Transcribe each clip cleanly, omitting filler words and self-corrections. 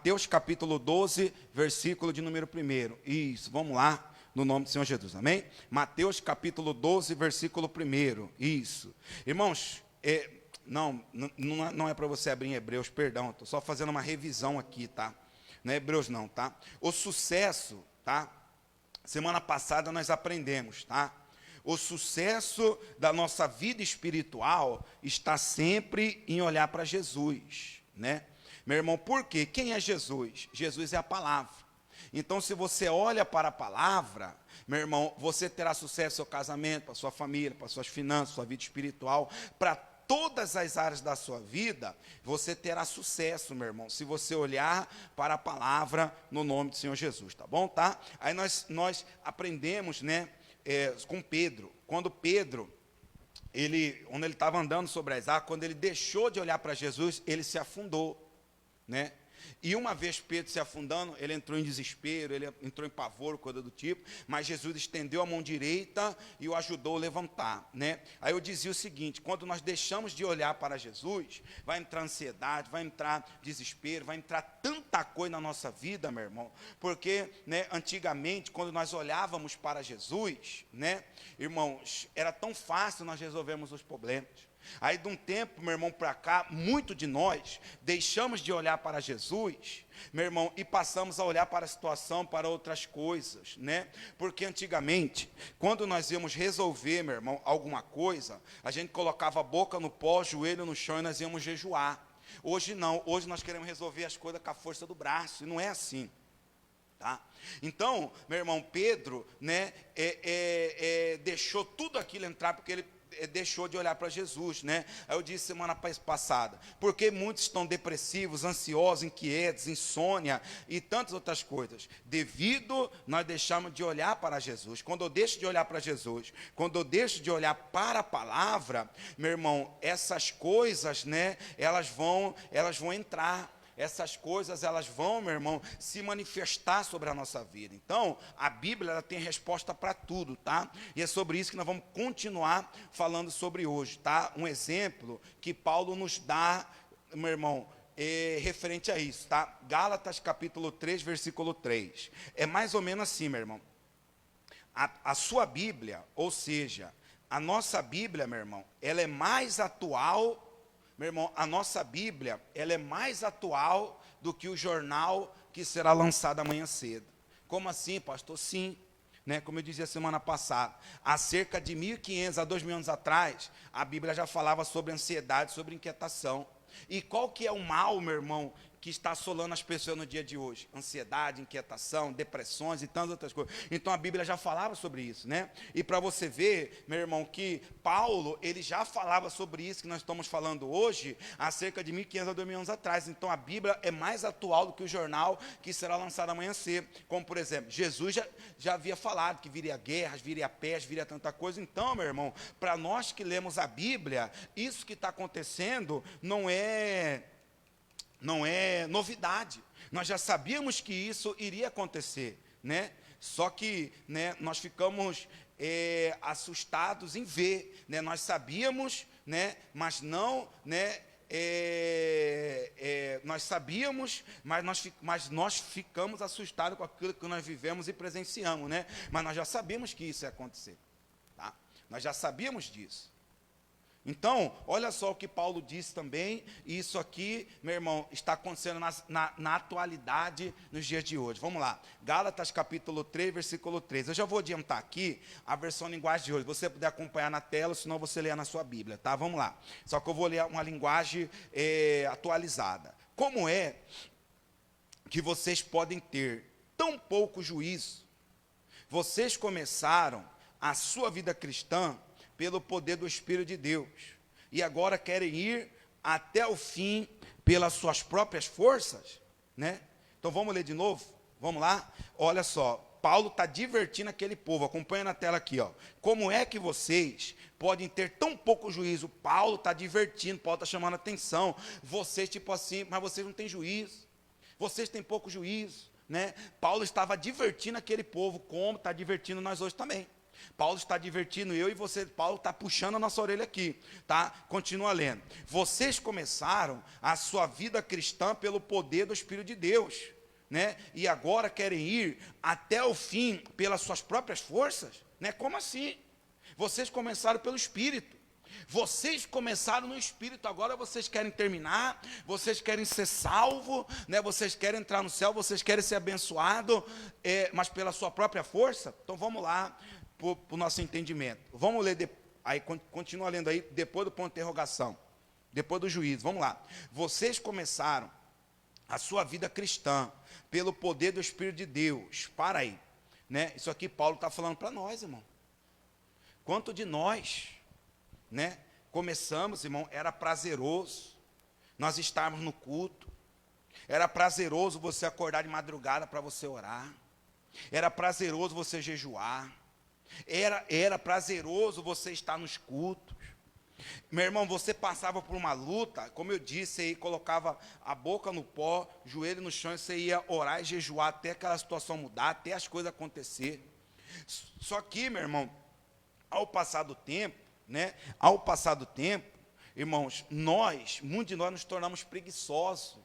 Mateus capítulo 12, versículo de número 1. Isso, vamos lá, no nome do Senhor Jesus, amém? Mateus capítulo 12, versículo 1. Isso. Irmãos, não é para você abrir em Hebreus, perdão, estou só fazendo uma revisão aqui, tá? Não é Hebreus não, tá? O sucesso, tá? Semana passada nós aprendemos, tá? O sucesso da nossa vida espiritual está sempre em olhar para Jesus, né? Meu irmão, por quê? Quem é Jesus? Jesus é a palavra. Então, se você olha para a palavra, meu irmão, você terá sucesso no seu casamento, para a sua família, para as suas finanças, sua vida espiritual, para todas as áreas da sua vida, você terá sucesso, meu irmão, se você olhar para a palavra no nome do Senhor Jesus, tá bom, tá? Aí nós aprendemos, né, com Pedro, quando ele estava andando sobre as águas, quando ele deixou de olhar para Jesus, ele se afundou, né? E uma vez Pedro se afundando, ele entrou em desespero, ele entrou em pavor, coisa do tipo, mas Jesus estendeu a mão direita e o ajudou a levantar, né? Aí eu dizia o seguinte: quando nós deixamos de olhar para Jesus, vai entrar ansiedade, vai entrar desespero, vai entrar tanta coisa na nossa vida, meu irmão, porque, né, antigamente, quando nós olhávamos para Jesus, né, irmãos, era tão fácil nós resolvermos os problemas. Aí de um tempo, meu irmão, para cá, muito de nós deixamos de olhar para Jesus, meu irmão, e passamos a olhar para a situação, para outras coisas, né? Porque antigamente, quando nós íamos resolver, meu irmão, alguma coisa, a gente colocava a boca no pó, joelho no chão e nós íamos jejuar. Hoje não, hoje nós queremos resolver as coisas com a força do braço, e não é assim. Tá? Então, meu irmão, Pedro, né, deixou tudo aquilo entrar, porque ele deixou de olhar para Jesus, né? Aí eu disse semana passada, porque muitos estão depressivos, ansiosos, inquietos, insônia e tantas outras coisas, devido nós deixamos de olhar para Jesus. Quando eu deixo de olhar para Jesus, quando eu deixo de olhar para a palavra, meu irmão, essas coisas, né, elas vão entrar. Essas coisas, elas vão, meu irmão, se manifestar sobre a nossa vida. Então, a Bíblia, ela tem resposta para tudo, tá? E é sobre isso que nós vamos continuar falando sobre hoje, tá? Um exemplo que Paulo nos dá, meu irmão, referente a isso, tá? Gálatas capítulo 3, versículo 3. É mais ou menos assim, meu irmão. A sua Bíblia, ou seja, a nossa Bíblia, meu irmão, ela é mais atual. Meu irmão, a nossa Bíblia, ela é mais atual do que o jornal que será lançado amanhã cedo. Como assim, pastor? Sim, né? Como eu dizia semana passada, há cerca de 1.500 a 2.000 anos atrás, a Bíblia já falava sobre ansiedade, sobre inquietação. E qual que é o mal, meu irmão, que está assolando as pessoas no dia de hoje? Ansiedade, inquietação, depressões e tantas outras coisas. Então a Bíblia já falava sobre isso, né? E para você ver, meu irmão, que Paulo, ele já falava sobre isso que nós estamos falando hoje, há cerca de 1.500 a 2.000 anos atrás. Então a Bíblia é mais atual do que o jornal que será lançado amanhã cedo. Como, por exemplo, Jesus já havia falado que viria guerras, viria peste, viria tanta coisa. Então, meu irmão, para nós que lemos a Bíblia, isso que está acontecendo não é novidade. Nós já sabíamos que isso iria acontecer, né? Só que, né, nós ficamos assustados em ver, né? Nós sabíamos, né, mas não, né, nós sabíamos, mas nós ficamos assustados com aquilo que nós vivemos e presenciamos, né? Mas nós já sabíamos que isso ia acontecer, tá? Nós já sabíamos disso. Então, olha só o que Paulo disse também, e isso aqui, meu irmão, está acontecendo na atualidade nos dias de hoje. Vamos lá, Gálatas capítulo 3, versículo 3. Eu já vou adiantar aqui a versão linguagem de hoje. Se você puder acompanhar na tela, senão você lê na sua Bíblia, tá? Vamos lá. Só que eu vou ler uma linguagem atualizada. Como é que vocês podem ter tão pouco juízo? Vocês começaram a sua vida cristã pelo poder do Espírito de Deus, e agora querem ir até o fim pelas suas próprias forças, né? Então vamos ler de novo, vamos lá? Olha só, Paulo está divertindo aquele povo, acompanha na tela aqui, ó. Como é que vocês podem ter tão pouco juízo? Paulo está divertindo, Paulo está chamando a atenção, vocês tipo assim, mas vocês não têm juízo, vocês têm pouco juízo, né? Paulo estava divertindo aquele povo, como está divertindo nós hoje também. Paulo está divertindo eu e você, Paulo está puxando a nossa orelha aqui, tá? Continua lendo. Vocês começaram a sua vida cristã pelo poder do Espírito de Deus, né? E agora querem ir até o fim pelas suas próprias forças, né? Como assim? Vocês começaram pelo Espírito. Vocês começaram no Espírito, agora vocês querem terminar, vocês querem ser salvos, né? Vocês querem entrar no céu, vocês querem ser abençoados, mas pela sua própria força? Então vamos lá para o nosso entendimento. Vamos ler, aí continua lendo aí, depois do ponto de interrogação, depois do juízo, vamos lá. Vocês começaram a sua vida cristã pelo poder do Espírito de Deus. Para aí, né? Isso aqui Paulo está falando para nós, irmão. Quanto de nós, né, começamos, irmão, era prazeroso nós estarmos no culto, era prazeroso você acordar de madrugada para você orar, era prazeroso você jejuar, era prazeroso você estar nos cultos. Meu irmão, você passava por uma luta, como eu disse, você colocava a boca no pó, joelho no chão, e você ia orar e jejuar até aquela situação mudar, até as coisas acontecerem. Só que, meu irmão, ao passar do tempo, né? Ao passar do tempo, irmãos, muitos de nós nos tornamos preguiçosos,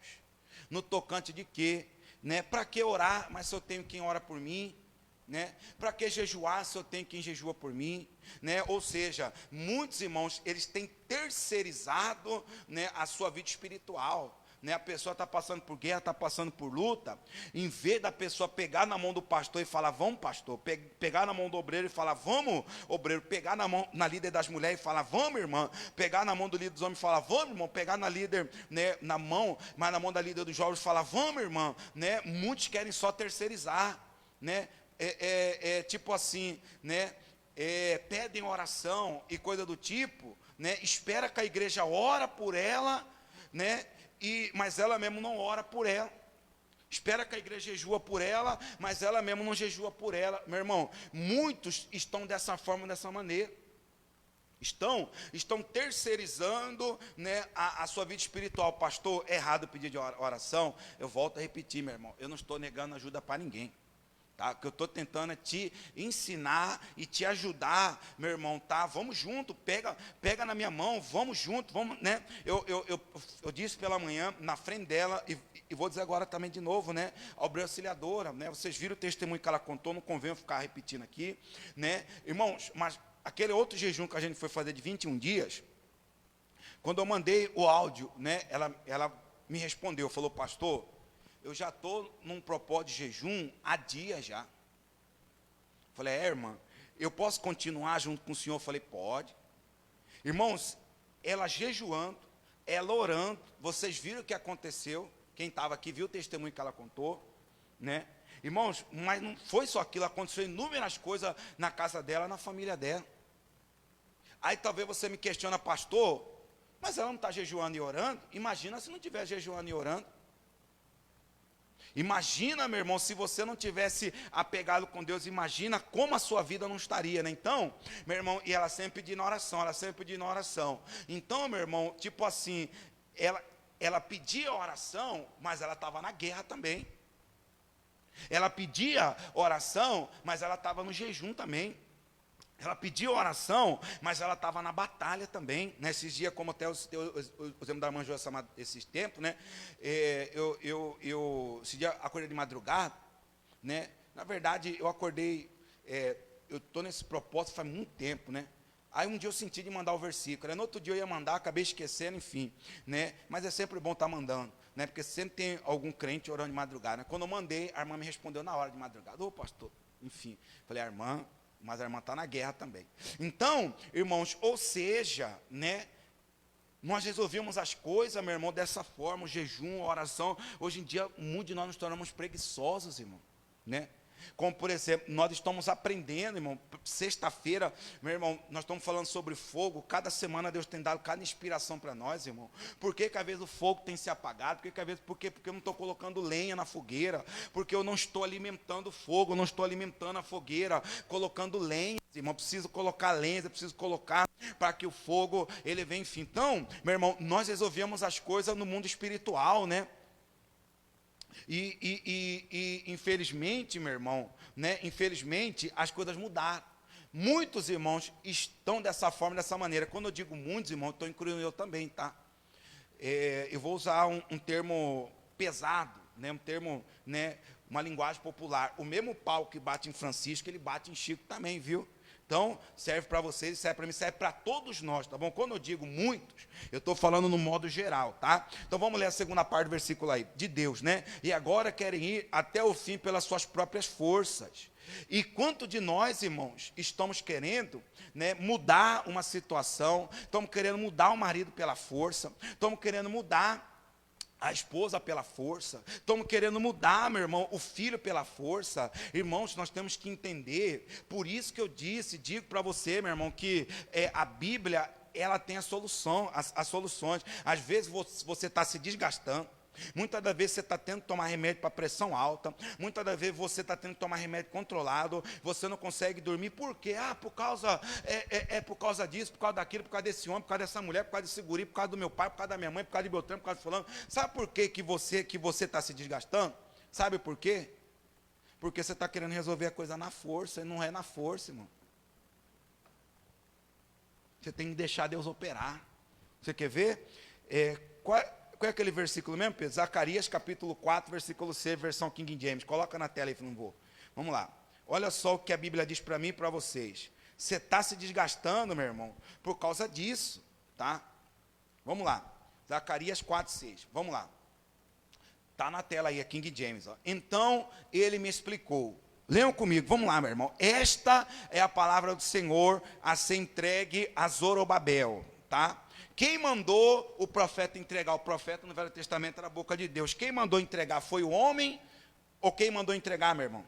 no tocante de quê? Né? Para que orar, mas se eu tenho quem ora por mim? Né? Para que jejuar, se eu tenho quem jejua por mim? Né? Ou seja, muitos irmãos, eles têm terceirizado, né, a sua vida espiritual. Né, a pessoa está passando por guerra, está passando por luta, em vez da pessoa pegar na mão do pastor e falar, vamos pastor, pegar na mão do obreiro e falar, vamos obreiro, pegar na líder das mulheres e falar, vamos irmã, pegar na mão do líder dos homens e falar, vamos irmão, pegar na líder, né, na mão da líder dos jovens e falar, vamos irmã, né, muitos querem só terceirizar, né, tipo assim, né, pedem oração e coisa do tipo, né, espera que a igreja ora por ela, né, mas ela mesmo não ora por ela. Espera que a igreja jejua por ela, mas ela mesmo não jejua por ela. Meu irmão, muitos estão dessa forma, dessa maneira. Estão terceirizando, né, a sua vida espiritual. Pastor, é errado pedir de oração. Eu volto a repetir, meu irmão. Eu não estou negando ajuda para ninguém. Tá? O que eu estou tentando é te ensinar e te ajudar, meu irmão, tá? Vamos junto, pega na minha mão, vamos junto, vamos, né? Eu disse pela manhã, na frente dela, e vou dizer agora também de novo, né? A obreira auxiliadora, né? Vocês viram o testemunho que ela contou, não convém ficar repetindo aqui, né? Irmãos, mas aquele outro jejum que a gente foi fazer de 21 dias, quando eu mandei o áudio, né? Ela me respondeu, falou, pastor, eu já estou num propósito de jejum há dias já. Falei, irmã, eu posso continuar junto com o senhor? Falei, pode. Irmãos, ela jejuando, ela orando, vocês viram o que aconteceu, quem estava aqui viu o testemunho que ela contou, né? Irmãos, mas não foi só aquilo, aconteceu inúmeras coisas na casa dela, na família dela. Aí talvez você me questiona, pastor, mas ela não está jejuando e orando? Imagina se não estiver jejuando e orando. Imagina, meu irmão, se você não tivesse apegado com Deus, imagina como a sua vida não estaria, né? Então, meu irmão, e ela sempre pedindo oração, Então, meu irmão, tipo assim, ela pedia oração, mas ela estava na guerra também. Ela pedia oração, mas ela estava no jejum também. Ela pedia oração, mas ela estava na batalha também. Nesses dias, como até os irmãos da irmã Joel esses tempos, né? Esse dia acordei de madrugada, né? Na verdade, eu acordei, eu estou nesse propósito faz muito tempo, né? Aí um dia eu senti de mandar o versículo, né? No outro dia eu ia mandar, acabei esquecendo, enfim, né? Mas é sempre bom estar mandando, né? Porque sempre tem algum crente orando de madrugada, né? Quando eu mandei, a irmã me respondeu na hora de madrugada, ô pastor, enfim, falei, a irmã, mas a irmã está na guerra também. Então, irmãos, ou seja, né, nós resolvemos as coisas, meu irmão, dessa forma, o jejum, a oração. Hoje em dia, muitos de nós nos tornamos preguiçosos, irmão, né? Como, por exemplo, nós estamos aprendendo, irmão, sexta-feira, meu irmão, nós estamos falando sobre fogo. Cada semana Deus tem dado cada inspiração para nós, irmão. Por que às vezes o fogo tem se apagado? Porque eu não estou colocando lenha na fogueira, porque eu não estou alimentando o fogo, eu não estou alimentando a fogueira, colocando lenha, irmão. Preciso colocar lenha, preciso colocar para que o fogo, ele venha, enfim. Então, meu irmão, nós resolvemos as coisas no mundo espiritual, né? E infelizmente, meu irmão, né? Infelizmente, as coisas mudaram. Muitos irmãos estão dessa forma, dessa maneira. Quando eu digo muitos irmãos, estou incluindo eu também, tá? Eu vou usar um termo pesado, né? Um termo, né? Uma linguagem popular. O mesmo pau que bate em Francisco, ele bate em Chico também, viu? Então, serve para vocês, serve para mim, serve para todos nós, tá bom? Quando eu digo muitos, eu estou falando no modo geral, tá? Então, vamos ler a segunda parte do versículo aí, de Deus, né? E agora querem ir até o fim pelas suas próprias forças. E quanto de nós, irmãos, estamos querendo, né, mudar uma situação, estamos querendo mudar o marido pela força, estamos querendo mudar a esposa pela força, estamos querendo mudar, meu irmão, o filho pela força. Irmãos, nós temos que entender, por isso que eu digo para você, meu irmão, que a Bíblia, ela tem a solução, as soluções. Às vezes você está se desgastando, muitas das vezes você está tendo que tomar remédio para pressão alta, muitas das vezes você está tendo que tomar remédio controlado, você não consegue dormir, por quê? Por causa disso, por causa daquilo, por causa desse homem, por causa dessa mulher, por causa desse guri, por causa do meu pai, por causa da minha mãe, por causa de Beltrano, por causa de fulano. Sabe por quê que você está se desgastando? Sabe por quê? Porque você está querendo resolver a coisa na força, e não é na força, irmão. Você tem que deixar Deus operar. Você quer ver? Qual é aquele versículo mesmo, Pedro? Zacarias capítulo 4, versículo 6, versão King James. Coloca na tela aí, não vou. Vamos lá. Olha só o que a Bíblia diz para mim e para vocês. Você está se desgastando, meu irmão, por causa disso, tá? Vamos lá. Zacarias 4, 6. Vamos lá. Está na tela aí, a King James. Ó. Então, ele me explicou. Leiam comigo, vamos lá, meu irmão. Esta é a palavra do Senhor a ser entregue a Zorobabel, tá? Quem mandou o profeta entregar? O profeta no Velho Testamento era a boca de Deus. Quem mandou entregar foi o homem ou quem mandou entregar, meu irmão?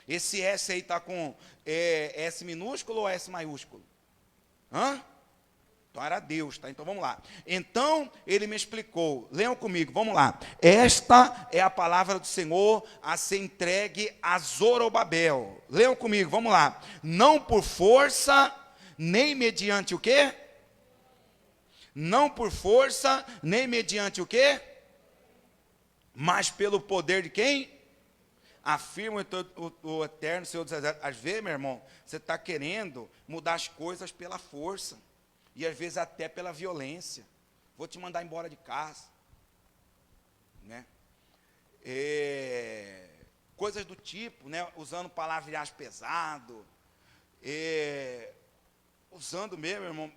Esse S aí está com S minúsculo ou S maiúsculo? Então era Deus, tá? Então vamos lá. Então ele me explicou. Leiam comigo, vamos lá. Esta é a palavra do Senhor a ser entregue a Zorobabel. Leiam comigo, vamos lá. Não por força, nem mediante o quê? Não por força, nem mediante o quê? Mas pelo poder de quem? Afirma o eterno Senhor dos Exércitos. Às vezes, meu irmão, você está querendo mudar as coisas pela força. E às vezes até pela violência. Vou te mandar embora de casa. Né? Coisas do tipo, né? Usando palavreagem pesado. Usando mesmo, irmão,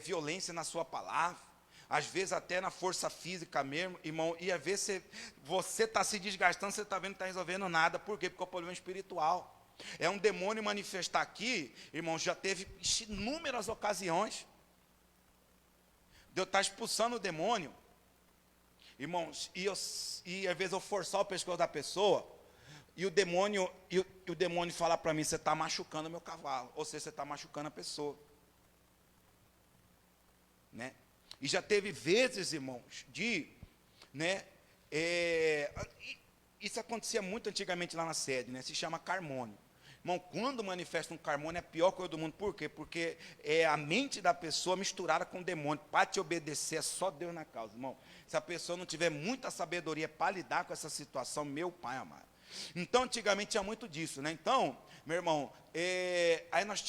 violência na sua palavra, às vezes até na força física mesmo, irmão, e às vezes você está se desgastando, você está vendo que não está resolvendo nada, por quê? Porque é um problema espiritual, é um demônio manifestar aqui, irmão, já teve inúmeras ocasiões, Deus está expulsando o demônio, irmãos, e às vezes eu forçar o pescoço da pessoa, e o demônio fala para mim, você está machucando o meu cavalo, ou seja, você está machucando a pessoa. Né? E já teve vezes, irmãos, isso acontecia muito antigamente lá na sede, né? Se chama carmônio. Irmão, quando manifesta um carmônio é a pior coisa do mundo, por quê? Porque é a mente da pessoa misturada com o demônio, para te obedecer é só Deus na causa, irmão. Se a pessoa não tiver muita sabedoria para lidar com essa situação, meu pai amado. Então, antigamente tinha muito disso, né? Então, meu irmão, aí nós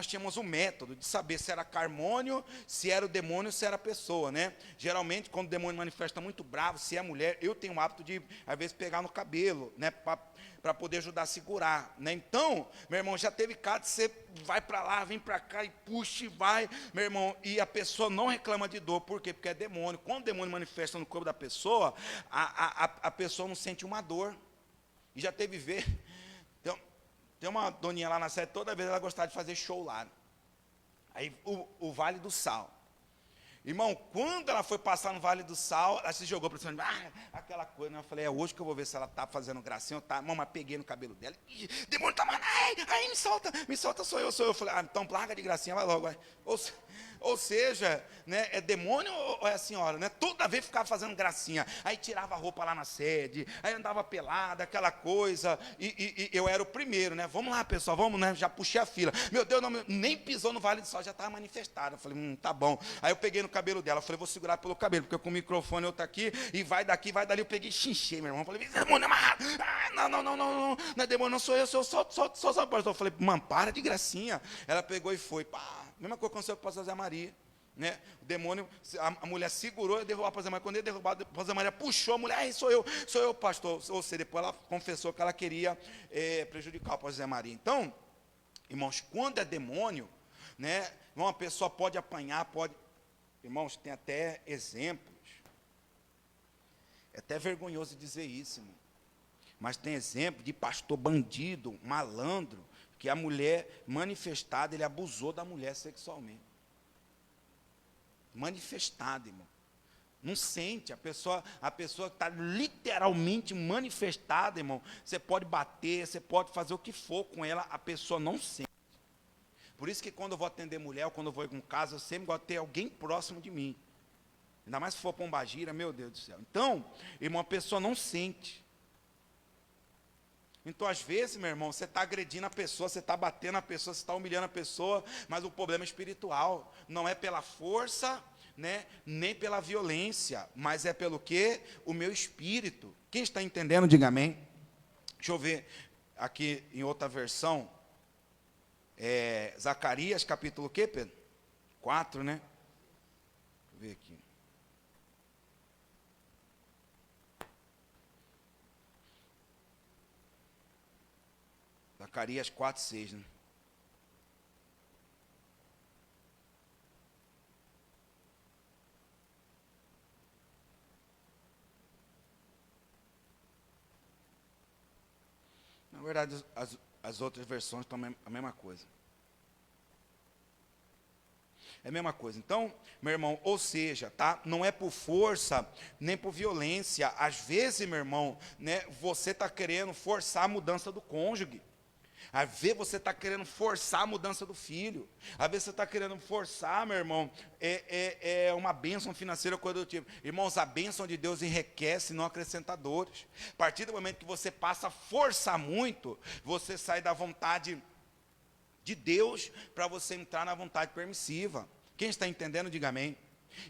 tínhamos um método de saber se era carmônio, se era o demônio, se era a pessoa, né? Geralmente, quando o demônio manifesta muito bravo, se é mulher, eu tenho o hábito de, às vezes, pegar no cabelo, né? Para poder ajudar a segurar, né? Então, meu irmão, já teve caso de você vai para lá, vem para cá e puxa e vai, meu irmão, e a pessoa não reclama de dor, por quê? Porque é demônio. Quando o demônio manifesta no corpo da pessoa, a pessoa não sente uma dor. E já teve ver, tem uma doninha lá na sede, toda vez ela gostava de fazer show lá. Né? Aí o Vale do Sal. Irmão, quando ela foi passar no Vale do Sal, ela se jogou para cima, aquela coisa, né? Eu falei, é hoje que eu vou ver se ela está fazendo gracinha ou tá. Mamãe, peguei no cabelo dela, demônio tá mandando, aí me solta, sou eu. Eu falei, então larga de gracinha, vai logo. Vai. Ou seja, né, é demônio ou é a senhora, né? Toda vez ficava fazendo gracinha. Aí tirava a roupa lá na sede, aí andava pelada, aquela coisa. E eu era o primeiro, né? Vamos lá, pessoal, vamos, né? Já puxei a fila. Meu Deus, não, nem pisou no Vale do Sol, já estava manifestado. Eu falei, tá bom. Aí eu peguei no cabelo dela, eu falei, vou segurar pelo cabelo, porque com o microfone eu tô aqui, e vai daqui, vai dali. Eu peguei e chinchei, meu irmão. Eu falei, demônio amarrado. Não é demônio, não sou eu, sou só pastor. Eu falei, mano, para de gracinha. Ela pegou e foi, pá. Mesma coisa aconteceu com o pastor Zé Maria. Né? O demônio, a mulher segurou e derrubou a pastor Zé Maria. Quando ele derrubou, a pastor Zé Maria puxou a mulher, sou eu, pastor. Ou seja, depois ela confessou que ela queria prejudicar o pastor Zé Maria. Então, irmãos, quando é demônio, né, uma pessoa pode apanhar, pode. Irmãos, tem até exemplos. É até vergonhoso dizer isso, irmão. Mas tem exemplo de pastor bandido, malandro, que a mulher manifestada, ele abusou da mulher sexualmente. Manifestada, irmão. Não sente, a pessoa que está literalmente manifestada, irmão, você pode bater, você pode fazer o que for com ela, a pessoa não sente. Por isso que quando eu vou atender mulher, ou quando eu vou em casa, eu sempre gosto de ter alguém próximo de mim. Ainda mais se for pombagira, meu Deus do céu. Então, irmão, a pessoa não sente. Então, às vezes, meu irmão, você está agredindo a pessoa, você está batendo a pessoa, você está humilhando a pessoa, mas o problema é espiritual. Não é pela força, né, nem pela violência, mas é pelo quê? O meu espírito. Quem está entendendo, diga amém. Deixa eu ver aqui em outra versão. Zacarias, capítulo o quê, Pedro? 4, né? Deixa eu ver aqui. Zacarias 4, 6, né? Na verdade, as outras versões estão a mesma coisa. É a mesma coisa. Então, meu irmão, ou seja, tá? Não é por força, nem por violência. Às vezes, meu irmão, né, você está querendo forçar a mudança do cônjuge. Às vezes você está querendo forçar a mudança do filho. Às vezes você está querendo forçar, meu irmão, uma bênção financeira, coisa do tipo. Irmãos, a bênção de Deus enriquece, não acrescenta dores. A partir do momento que você passa a forçar muito, você sai da vontade de Deus para você entrar na vontade permissiva. Quem está entendendo, diga amém.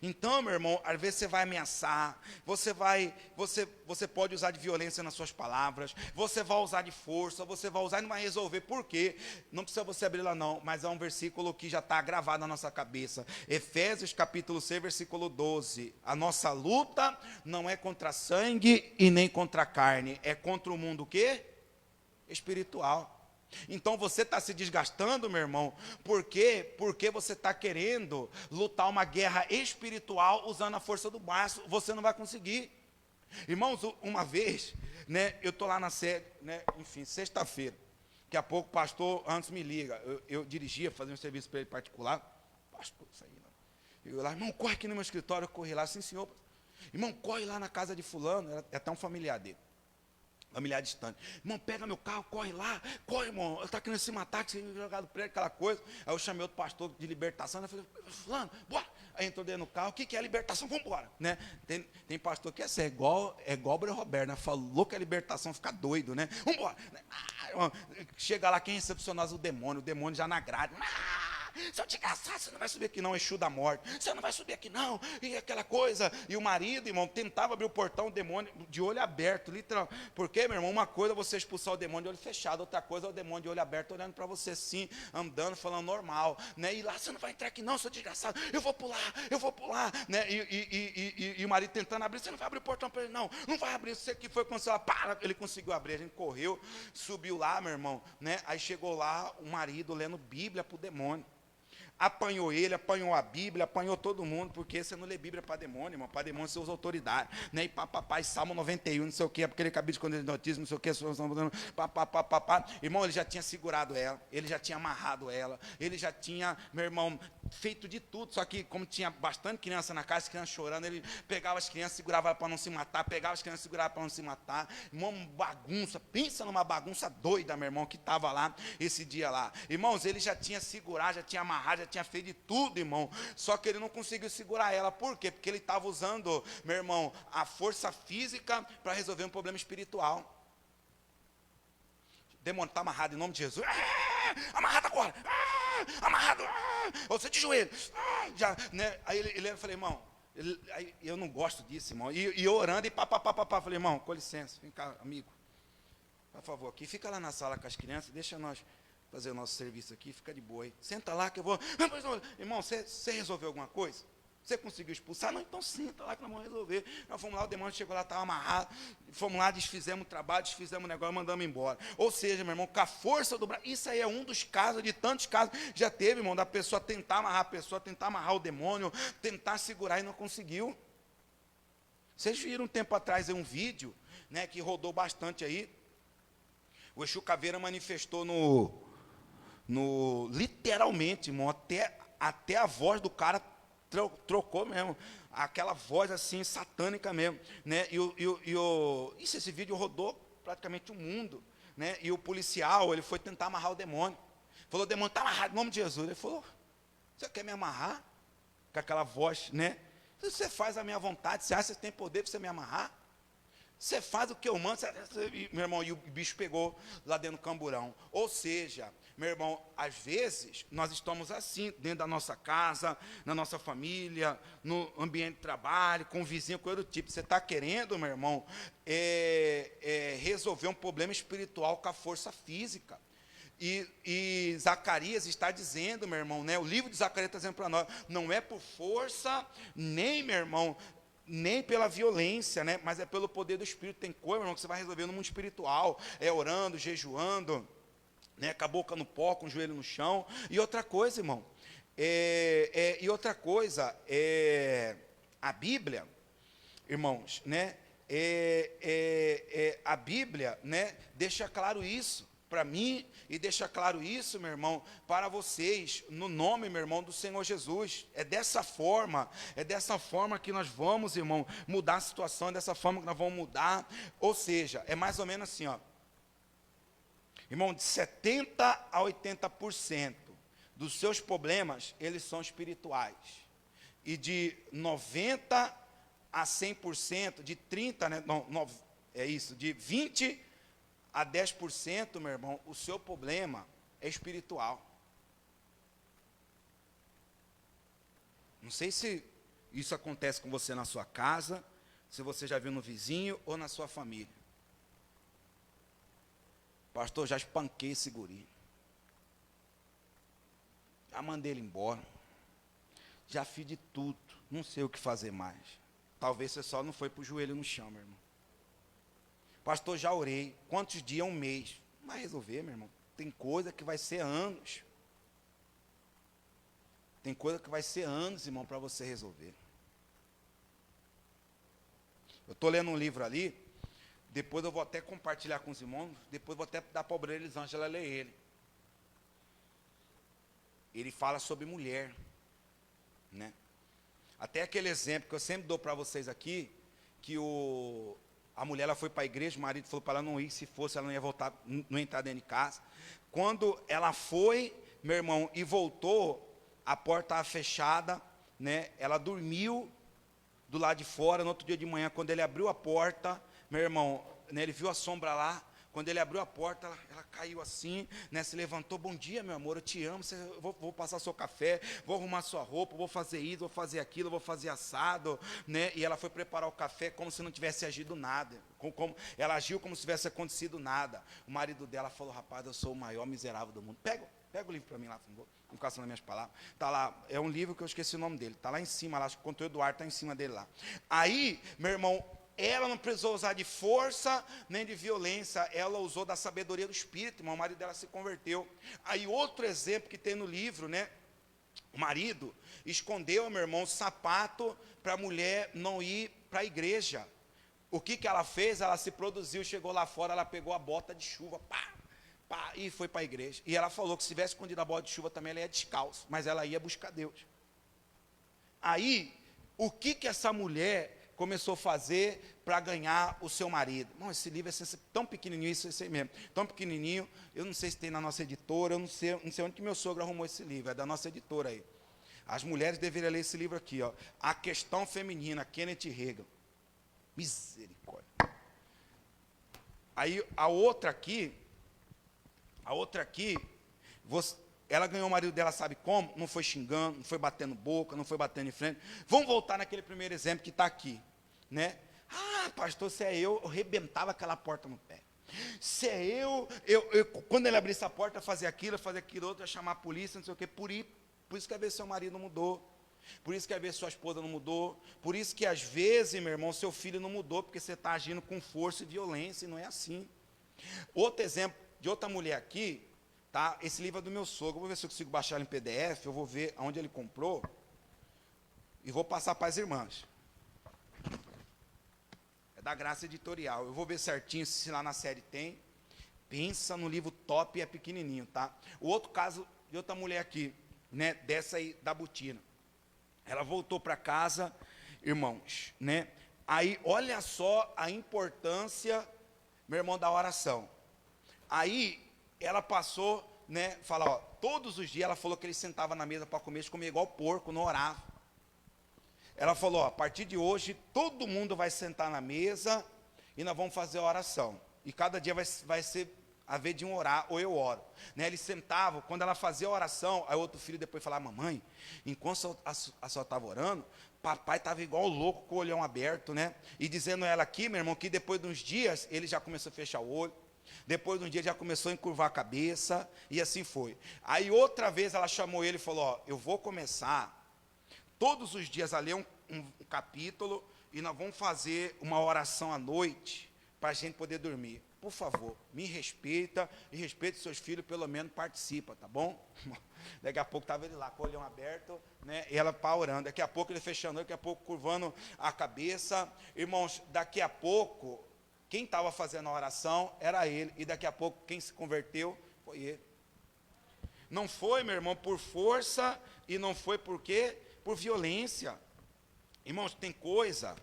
Então, meu irmão, às vezes você vai ameaçar, você pode usar de violência nas suas palavras, você vai usar de força, você vai usar e não vai resolver. Por quê? Não precisa você abrir lá não, mas é um versículo que já está gravado na nossa cabeça. Efésios capítulo 6, versículo 12. A nossa luta não é contra sangue e nem contra carne, é contra o mundo o quê? Espiritual. Então você está se desgastando, meu irmão, porque você está querendo lutar uma guerra espiritual usando a força do braço, você não vai conseguir. Irmãos, uma vez, né, eu estou lá na sede, né, enfim, sexta-feira, daqui a pouco o pastor antes me liga, eu dirigia, fazia um serviço para ele particular, pastor, isso aí não. Eu lá, irmão, corre aqui no meu escritório, eu corri lá, sim senhor, irmão, corre lá na casa de fulano, é até um familiar dele. Familiar distante. Irmão, pega meu carro, corre lá. Corre, irmão. Ele está querendo se matar, que você me jogar do prédio, aquela coisa. Aí eu chamei outro pastor de libertação. Eu falei, fulano, bora. Aí entrou dentro do carro. O que é libertação? Vamos embora. Né? Tem pastor que é assim, é igual o Breno Roberto, né? Falou que é libertação, fica doido, né? Vamos embora. Irmão, chega lá, quem recepcionou o demônio já na grade. Seu desgraçado, você não vai subir aqui não, Exu da morte. Você não vai subir aqui não, e aquela coisa. E o marido, irmão, tentava abrir o portão, o demônio de olho aberto, literal. Porque, meu irmão, uma coisa é você expulsar o demônio de olho fechado, outra coisa é o demônio de olho aberto olhando para você assim, andando, falando normal, né? E lá, você não vai entrar aqui não, seu desgraçado, eu vou pular, né? E o marido tentando abrir, você não vai abrir o portão para ele não vai abrir, você que foi com ela, para, ele conseguiu abrir, a gente correu, subiu lá, meu irmão, né? Aí chegou lá, o marido lendo Bíblia para o demônio. Apanhou ele, apanhou a Bíblia, apanhou todo mundo, porque você não lê Bíblia para demônio, irmão. Para demônio você usa autoridade, né? E papai, Salmo 91, não sei o que, é porque ele acabou de esconder de notícia, não sei o que, irmão, ele já tinha segurado ela, ele já tinha amarrado ela, ele já tinha, meu irmão, feito de tudo, só que como tinha bastante criança na casa, as crianças chorando, ele pegava as crianças, segurava para não se matar, pegava as crianças, segurava para não se matar, uma bagunça, pensa numa bagunça doida, meu irmão, que estava lá, esse dia lá. Irmãos, ele já tinha segurado, já tinha amarrado, já tinha feito de tudo, irmão, só que ele não conseguiu segurar ela, por quê? Porque ele estava usando, meu irmão, a força física para resolver um problema espiritual. O demônio está amarrado em nome de Jesus, amarrado agora, amarrado, você de joelho, já, né? Aí eu falei, irmão, eu não gosto disso, irmão, e eu orando, e falei, irmão, com licença, vem cá, amigo, por favor, aqui, fica lá na sala com as crianças, deixa nós fazer o nosso serviço aqui, fica de boa aí, senta lá que eu vou, irmão, você resolveu alguma coisa? Você conseguiu expulsar? Não, então senta lá que nós vamos resolver. Nós fomos lá, o demônio chegou lá, estava amarrado. Fomos lá, desfizemos o trabalho, desfizemos o negócio, mandamos embora. Ou seja, meu irmão, com a força do braço. Isso aí é um dos casos, de tantos casos. Já teve, irmão, da pessoa tentar amarrar a pessoa, tentar amarrar o demônio, tentar segurar e não conseguiu. Vocês viram um tempo atrás aí um vídeo, né, que rodou bastante aí. O Exu Caveira manifestou literalmente, irmão, até a voz do cara trocou mesmo, aquela voz assim, satânica mesmo, né, esse vídeo rodou praticamente o mundo, né, e o policial, ele foi tentar amarrar o demônio, falou, o demônio está amarrado em nome de Jesus, ele falou, você quer me amarrar? Com aquela voz, né, você faz a minha vontade, você acha que você tem poder para você me amarrar? Você faz o que eu mando, meu irmão, e o bicho pegou lá dentro do camburão. Ou seja, meu irmão, às vezes nós estamos assim, dentro da nossa casa, na nossa família, no ambiente de trabalho, com o vizinho, coisa do tipo. Você está querendo, meu irmão, resolver um problema espiritual com a força física. E Zacarias está dizendo, meu irmão, né, o livro de Zacarias está dizendo para nós, não é por força, nem, meu irmão, nem pela violência, né, mas é pelo poder do Espírito. Tem coisa, meu irmão, que você vai resolver no mundo espiritual, orando, jejuando, né, com a boca no pó, com o joelho no chão. E outra coisa, irmão, a Bíblia, irmãos, né, a Bíblia, né, deixa claro isso para mim, e deixa claro isso, meu irmão, para vocês, no nome, meu irmão, do Senhor Jesus. É dessa forma que nós vamos, irmão, mudar a situação, é dessa forma que nós vamos mudar. Ou seja, é mais ou menos assim, ó, irmão, de 70% a 80% dos seus problemas, eles são espirituais, e de 90% a 100%, de 30%, né, de 20% a 10%, meu irmão, o seu problema é espiritual. Não sei se isso acontece com você na sua casa, se você já viu no vizinho ou na sua família. Pastor, já espanquei esse guri. Já mandei ele embora. Já fiz de tudo. Não sei o que fazer mais. Talvez você só não foi para o joelho no chão, meu irmão. Pastor, já orei. Quantos dias? Um mês. Não vai resolver, meu irmão. Tem coisa que vai ser anos. Tem coisa que vai ser anos, irmão, para você resolver. Eu estou lendo um livro ali. Depois eu vou até compartilhar com os irmãos. Depois eu vou até dar para a obreira Elisângela ler ele. Ele fala sobre mulher, né? Até aquele exemplo que eu sempre dou para vocês aqui, que a mulher ela foi para a igreja, o marido falou para ela não ir, se fosse ela não ia voltar, não ia entrar dentro de casa. Quando ela foi, meu irmão, e voltou, a porta estava fechada, né? Ela dormiu do lado de fora. No outro dia de manhã, quando ele abriu a porta, meu irmão, né, ele viu a sombra lá. Quando ele abriu a porta, ela caiu assim, né, se levantou, bom dia, meu amor, eu te amo, vou passar seu café, vou arrumar sua roupa, vou fazer isso, vou fazer aquilo, vou fazer assado, né, e ela foi preparar o café como se não tivesse agido nada, ela agiu como se tivesse acontecido nada. O marido dela falou, rapaz, eu sou o maior miserável do mundo, pega o livro para mim lá, não ficar só nas minhas palavras, está lá, é um livro que eu esqueci o nome dele, está lá em cima, lá, acho que o conteúdo do ar está em cima dele lá. Aí, meu irmão, ela não precisou usar de força, nem de violência, ela usou da sabedoria do Espírito, irmão, o marido dela se converteu. Aí outro exemplo que tem no livro, né, o marido escondeu, meu irmão, o sapato para a mulher não ir para a igreja. O que ela fez? Ela se produziu, chegou lá fora, ela pegou a bota de chuva, pá, Pá, e foi para a igreja. E ela falou que se tivesse escondido a bola de chuva também ela ia descalço, mas ela ia buscar Deus. Aí, o que essa mulher começou a fazer para ganhar o seu marido? Bom, esse livro é tão pequenininho, isso aí mesmo, tão pequenininho, eu não sei se tem na nossa editora, eu não sei onde que meu sogro arrumou esse livro, é da nossa editora aí. As mulheres deveriam ler esse livro aqui, ó, A Questão Feminina, Kenneth Reagan. Misericórdia. Aí, a outra aqui, ela ganhou o marido dela, sabe como? Não foi xingando, não foi batendo boca, não foi batendo em frente. Vamos voltar naquele primeiro exemplo que está aqui, né? Ah, pastor, se é eu rebentava aquela porta no pé. Se é eu quando ele abrisse a porta, fazer aquilo outro, ia chamar a polícia, não sei o quê. Por isso que às vezes seu marido não mudou. Por isso que às vezes sua esposa não mudou. Por isso que às vezes, meu irmão, seu filho não mudou, porque você está agindo com força e violência, e não é assim. Outro exemplo de outra mulher aqui, tá? Esse livro é do meu sogro, vou ver se eu consigo baixar ele em PDF, eu vou ver aonde ele comprou, e vou passar para as irmãs. É da Graça Editorial, eu vou ver certinho se lá na série tem. Pensa no livro top e é pequenininho, tá? O outro caso de outra mulher aqui, né, dessa aí da botina. Ela voltou para casa, irmãos, né? Aí, olha só a importância, meu irmão, da oração. Aí, ela passou, né, fala, ó, todos os dias, ela falou que ele sentava na mesa para comer, comia igual porco, não orava. Ela falou, ó, a partir de hoje, todo mundo vai sentar na mesa e nós vamos fazer a oração. E cada dia vai ser a vez de um orar, ou eu oro. Né, eles sentavam, quando ela fazia a oração, aí outro filho depois falava, mamãe, enquanto a senhora estava orando, papai estava igual louco, com o olhão aberto, né? E dizendo a ela aqui, meu irmão, que depois de uns dias, ele já começou a fechar o olho, depois de um dia já começou a encurvar a cabeça, e assim foi. Aí outra vez ela chamou ele e falou, ó, eu vou começar todos os dias a ler um capítulo, e nós vamos fazer uma oração à noite, para a gente poder dormir. Por favor, me respeita, e respeite seus filhos, pelo menos participa, tá bom? Daqui a pouco estava ele lá, com o olhão aberto, né, e ela pá orando, daqui a pouco ele fechando, daqui a pouco curvando a cabeça. Irmãos, daqui a pouco, quem estava fazendo a oração era ele, e daqui a pouco quem se converteu foi ele. Não foi, meu irmão, por força, e não foi por quê? Por violência. Irmãos, tem coisa,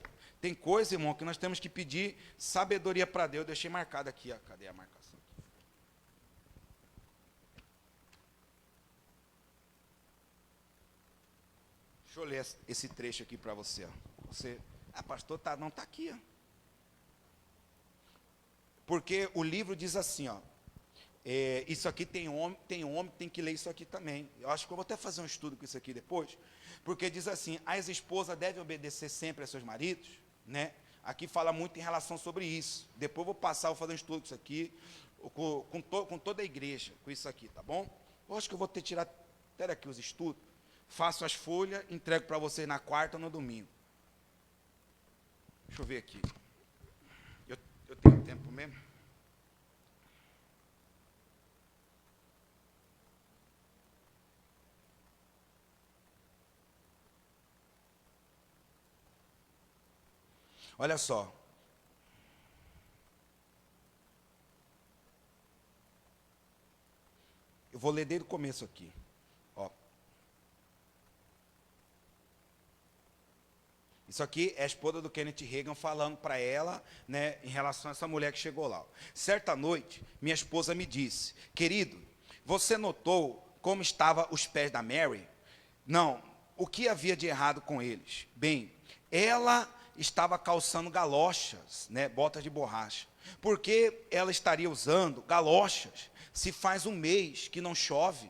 irmão, que nós temos que pedir sabedoria para Deus. Eu deixei marcado aqui, ó, cadê a marcação? Deixa eu ler esse trecho aqui para você. Você, pastor, não está aqui, ó. Porque o livro diz assim, ó, isso aqui tem homem tem que ler isso aqui também. Eu acho que eu vou até fazer um estudo com isso aqui depois, porque diz assim, as esposas devem obedecer sempre a seus maridos, né? Aqui fala muito em relação sobre isso. Depois eu vou fazer um estudo com isso aqui, com toda a igreja, com isso aqui, tá bom? Eu acho que eu vou tirar até aqui os estudos, faço as folhas, entrego para vocês na quarta ou no domingo. Deixa eu ver aqui. Eu tenho tempo mesmo? Olha só. Eu vou ler desde o começo aqui. Ó. Isso aqui é a esposa do Kenneth Reagan falando para ela, né, em relação a essa mulher que chegou lá. Certa noite, minha esposa me disse, querido, você notou como estavam os pés da Mary? Não, o que havia de errado com eles? Bem, ela estava calçando galochas, né, botas de borracha. Por que ela estaria usando galochas se faz um mês que não chove?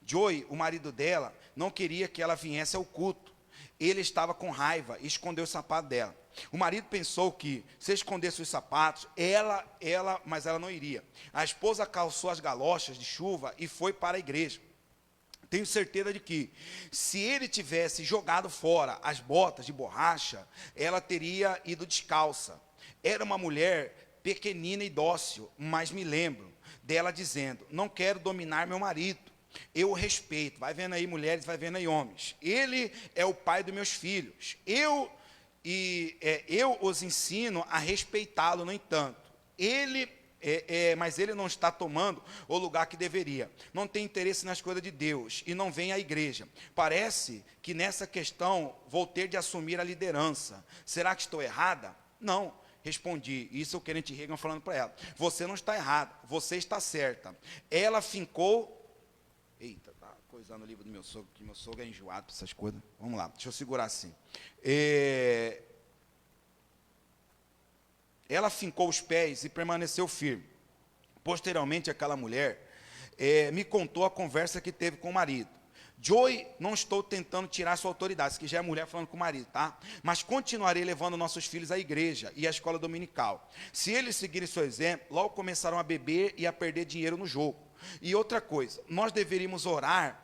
Joey, o marido dela, não queria que ela viesse ao culto. Ele estava com raiva e escondeu o sapato dela. O marido pensou que, se escondesse os sapatos, mas ela não iria. A esposa calçou as galochas de chuva e foi para a igreja. Tenho certeza de que, se ele tivesse jogado fora as botas de borracha, ela teria ido descalça. Era uma mulher pequenina e dócil, mas me lembro dela dizendo, não quero dominar meu marido, eu o respeito. Vai vendo aí mulheres, vai vendo aí homens. Ele é o pai dos meus filhos. Eu os ensino a respeitá-lo, no entanto. Ele mas ele não está tomando o lugar que deveria. Não tem interesse nas coisas de Deus e não vem à igreja. Parece que nessa questão vou ter de assumir a liderança. Será que estou errada? Não. Respondi, isso o crente Reagan falando para ela. Você não está errada, você está certa. Ela fincou... Eita, tá coisando o livro do meu sogro, que meu sogro é enjoado para essas coisas. Vamos lá, deixa eu segurar assim. Ela fincou os pés e permaneceu firme. Posteriormente, aquela mulher me contou a conversa que teve com o marido. Joy, não estou tentando tirar sua autoridade, isso que já é mulher falando com o marido, tá? Mas continuarei levando nossos filhos à igreja e à escola dominical. Se eles seguirem seu exemplo, logo começarão a beber e a perder dinheiro no jogo. E outra coisa, nós deveríamos orar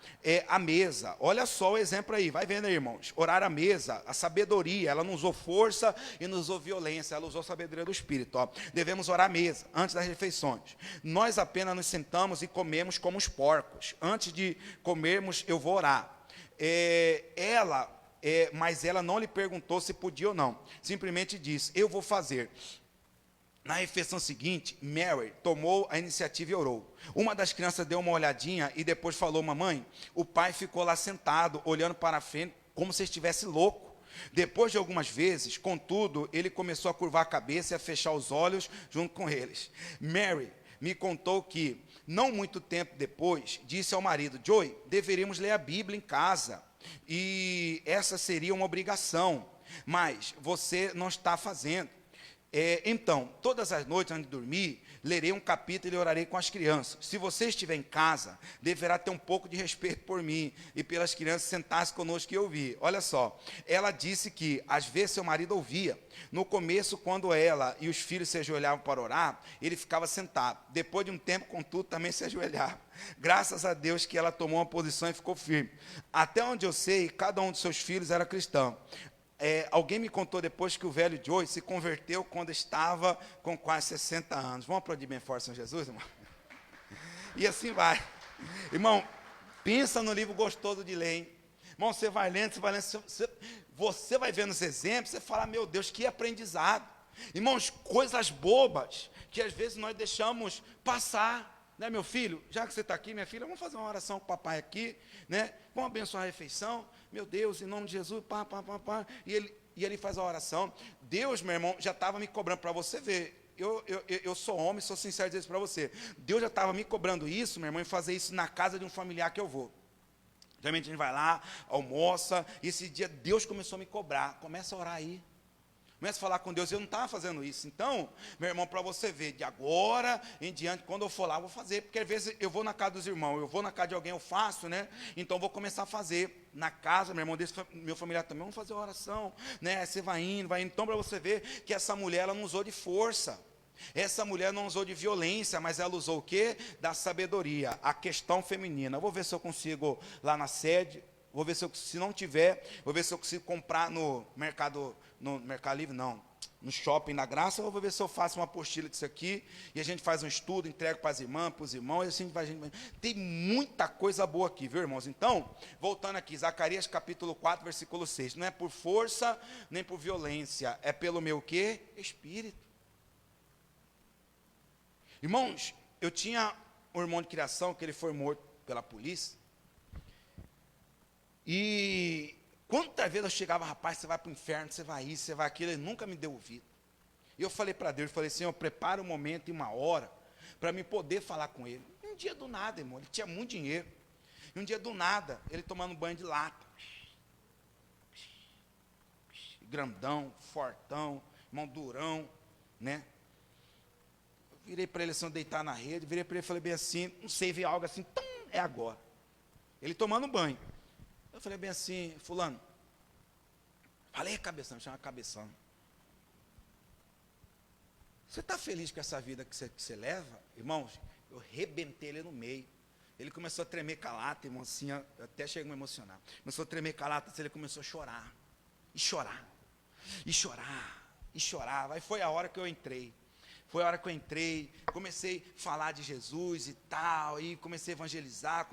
à mesa. Olha só o exemplo aí, vai vendo aí, irmãos. Orar à mesa, a sabedoria, ela não usou força e não usou violência, ela usou a sabedoria do Espírito. Ó. Devemos orar à mesa, antes das refeições. Nós apenas nos sentamos e comemos como os porcos. Antes de comermos, eu vou orar. Mas ela não lhe perguntou se podia ou não. Simplesmente disse, eu vou fazer. Na refeição seguinte, Mary tomou a iniciativa e orou. Uma das crianças deu uma olhadinha e depois falou, mamãe, o pai ficou lá sentado, olhando para a frente, como se estivesse louco. Depois de algumas vezes, contudo, ele começou a curvar a cabeça e a fechar os olhos junto com eles. Mary me contou que, não muito tempo depois, disse ao marido, Joey, deveríamos ler a Bíblia em casa. E essa seria uma obrigação, mas você não está fazendo. Então, todas as noites antes de dormir, lerei um capítulo e orarei com as crianças. Se você estiver em casa, deverá ter um pouco de respeito por mim e pelas crianças, sentar-se conosco e ouvir. Olha só, ela disse que às vezes seu marido ouvia. No começo, quando ela e os filhos se ajoelhavam para orar, ele ficava sentado. Depois de um tempo, contudo, também se ajoelhava. Graças a Deus que ela tomou uma posição e ficou firme. Até onde eu sei, cada um de seus filhos era cristão. Alguém me contou depois que o velho Joey se converteu quando estava com quase 60 anos. Vamos aplaudir bem forte, Senhor Jesus, irmão? E assim vai. Irmão, pensa no livro gostoso de ler, hein? Irmão, você vai lendo, você vai vendo os exemplos, você fala, meu Deus, que aprendizado. Irmãos, coisas bobas que às vezes nós deixamos passar. Né, meu filho, já que você está aqui, minha filha, vamos fazer uma oração com o papai aqui, né? Vamos abençoar a refeição. Meu Deus, em nome de Jesus, pá. E ele faz a oração. Deus, meu irmão, já estava me cobrando, para você ver. Eu sou homem, sou sincero dizer isso para você. Deus já estava me cobrando isso, meu irmão, e fazer isso na casa de um familiar que eu vou. Geralmente a gente vai lá, almoça, e esse dia Deus começou a me cobrar. Começa a orar aí. Começa a falar com Deus, eu não estava fazendo isso. Então, meu irmão, para você ver, de agora em diante, quando eu for lá, eu vou fazer. Porque às vezes eu vou na casa dos irmãos, eu vou na casa de alguém, eu faço, né? Então, eu vou começar a fazer na casa, meu irmão, meu familiar também, vamos fazer oração, né? Você vai indo. Então, para você ver que essa mulher, ela não usou de força. Essa mulher não usou de violência, mas ela usou o quê? Da sabedoria, a questão feminina. Eu vou ver se eu consigo lá na sede. Vou ver se não tiver, vou ver se eu consigo comprar no Mercado Livre, não, no Shopping da Graça, ou vou ver se eu faço uma apostila disso aqui, e a gente faz um estudo, entrega para as irmãs, para os irmãos, e assim vai. Tem muita coisa boa aqui, viu, irmãos? Então, voltando aqui, Zacarias capítulo 4, versículo 6, não é por força, nem por violência, é pelo meu quê? Espírito. Irmãos, eu tinha um irmão de criação, que ele foi morto pela polícia, e quantas vezes eu chegava, rapaz, você vai para o inferno, você vai isso, você vai aquilo, ele nunca me deu ouvido. E eu falei para Deus, falei, Senhor, prepara um momento e uma hora para me poder falar com ele. Um dia do nada, irmão, ele tinha muito dinheiro. E um dia do nada, ele tomando banho de lata. Grandão, fortão, irmão durão, né? Eu virei para ele assim, deitar na rede, virei para ele e falei bem assim, não sei, veio algo assim, é agora. Ele tomando banho. Eu falei bem assim, fulano, falei cabeção, me chama cabeção. Você está feliz com essa vida que você leva? Irmãos, eu rebentei ele no meio. Ele começou a tremer calata, irmão, assim, até chego a me emocionar. Começou a tremer calata, assim, ele começou a chorar. E chorar. E chorar. E chorar. Aí foi a hora que eu entrei. Foi a hora que eu entrei, comecei a falar de Jesus e tal, e comecei a evangelizar,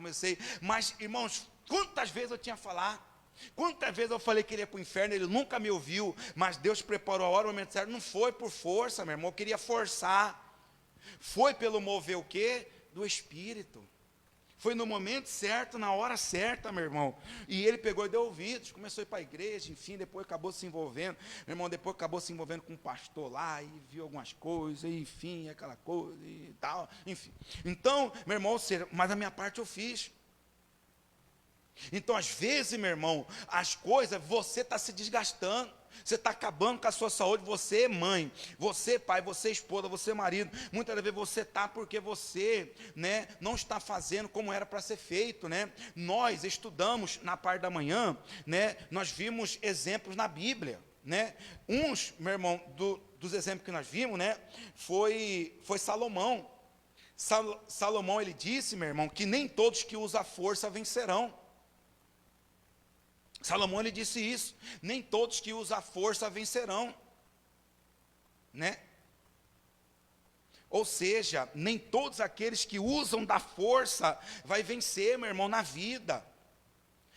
mas, irmãos, quantas vezes eu tinha a falar? Quantas vezes eu falei que ele ia para o inferno, ele nunca me ouviu, mas Deus preparou a hora, o momento certo, não foi por força, meu irmão, eu queria forçar. Foi pelo mover o quê? Do Espírito. Foi no momento certo, na hora certa, meu irmão. E ele pegou e deu ouvidos, começou a ir para a igreja, enfim, depois acabou se envolvendo. Meu irmão, depois acabou se envolvendo com um pastor lá, e viu algumas coisas, e, enfim, aquela coisa e tal, enfim. Então, meu irmão, mas a minha parte eu fiz. Então, às vezes, meu irmão, as coisas, você está se desgastando. Você está acabando com a sua saúde, você é mãe, você é pai, você é esposa, você é marido. Muitas vezes você está porque você, né, não está fazendo como era para ser feito, né? Nós estudamos na parte da manhã, né, nós vimos exemplos na Bíblia, né? Uns, meu irmão, dos exemplos que nós vimos, né, foi Salomão. Salomão, ele disse, meu irmão, que nem todos que usam a força vencerão. Salomão, ele disse isso, nem todos que usam a força vencerão, né? Ou seja, nem todos aqueles que usam da força vai vencer, meu irmão, na vida.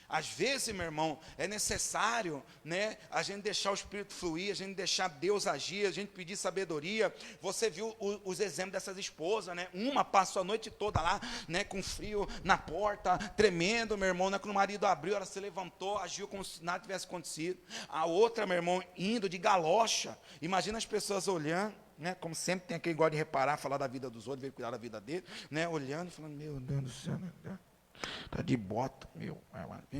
Às vezes, meu irmão, é necessário, né, a gente deixar o Espírito fluir, a gente deixar Deus agir, a gente pedir sabedoria. Você viu os exemplos dessas esposas, né? Uma passou a noite toda lá, né, com frio na porta, tremendo, meu irmão, né, quando o marido abriu, ela se levantou, agiu como se nada tivesse acontecido. A outra, meu irmão, indo de galocha. Imagina as pessoas olhando, né, como sempre tem quem gosta de reparar, falar da vida dos outros, ver cuidar da vida dele, né, olhando e falando, meu Deus do céu, meu Deus. Está de bota, vem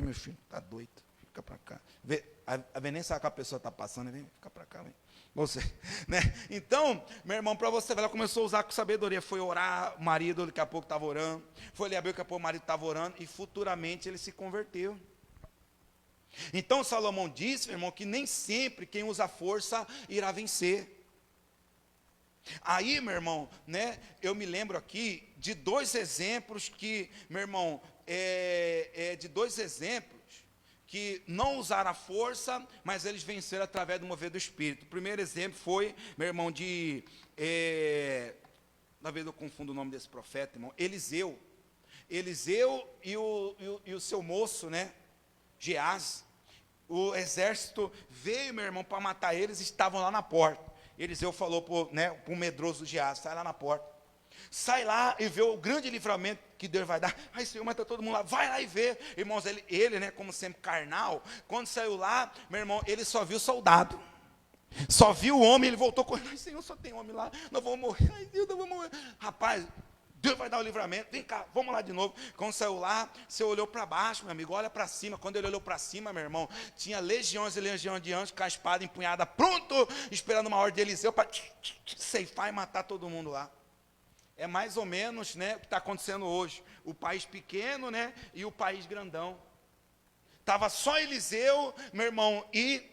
meu filho, está doido, fica para cá. Vem nem sabe que a pessoa está passando, vem, fica para cá, vem. Você, né? Então, meu irmão, para você ver, ela começou a usar com sabedoria, foi orar, o marido daqui a pouco estava orando, foi ler a Bíblia, daqui a pouco o marido estava orando, e futuramente ele se converteu. Então, Salomão disse, meu irmão, que nem sempre quem usa força irá vencer. Aí, meu irmão, né, eu me lembro aqui de dois exemplos que, meu irmão, de dois exemplos que não usaram a força, mas eles venceram através do mover do Espírito. O primeiro exemplo foi, meu irmão, talvez eu confunda o nome desse profeta, irmão, Eliseu. Eliseu e o seu moço, né, Geás. O exército veio, meu irmão, para matar eles, estavam lá na porta. Eliseu falou para o medroso Geás, sai lá na porta. Sai lá e vê o grande livramento que Deus vai dar. Ai, Senhor, mata todo mundo lá. Vai lá e vê. Irmãos, ele, né, como sempre carnal, quando saiu lá, meu irmão, ele só viu soldado. Só viu o homem, ele voltou correndo. Ai, Senhor, só tem homem lá. Nós vamos morrer. Ai, Deus, nós vamos morrer. Rapaz, Deus vai dar o livramento. Vem cá, vamos lá de novo. Quando saiu lá, você olhou para baixo, meu amigo, olha para cima. Quando ele olhou para cima, meu irmão, tinha legiões e legiões de anjos com a espada empunhada, pronto, esperando uma ordem de Eliseu para ceifar e matar todo mundo lá. É mais ou menos, né, o que está acontecendo hoje. O país pequeno, né, e o país grandão. Estava só Eliseu, meu irmão, e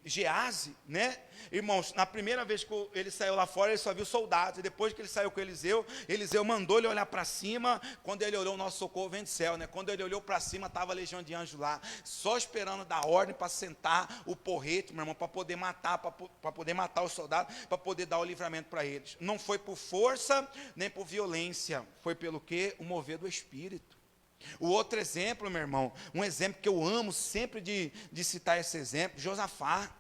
Gease, né? Irmãos, na primeira vez que ele saiu lá fora, ele só viu soldados. E depois que ele saiu com Eliseu mandou ele olhar para cima. Quando ele olhou, o nosso socorro vem do céu, né? Quando ele olhou para cima, estava a legião de anjos lá, só esperando dar ordem para sentar o porrete, meu irmão, para poder matar, para poder matar os soldados, para poder dar o livramento para eles. Não foi por força, nem por violência, foi pelo quê? O mover do Espírito. O outro exemplo, meu irmão, um exemplo que eu amo sempre de citar esse exemplo, Josafá.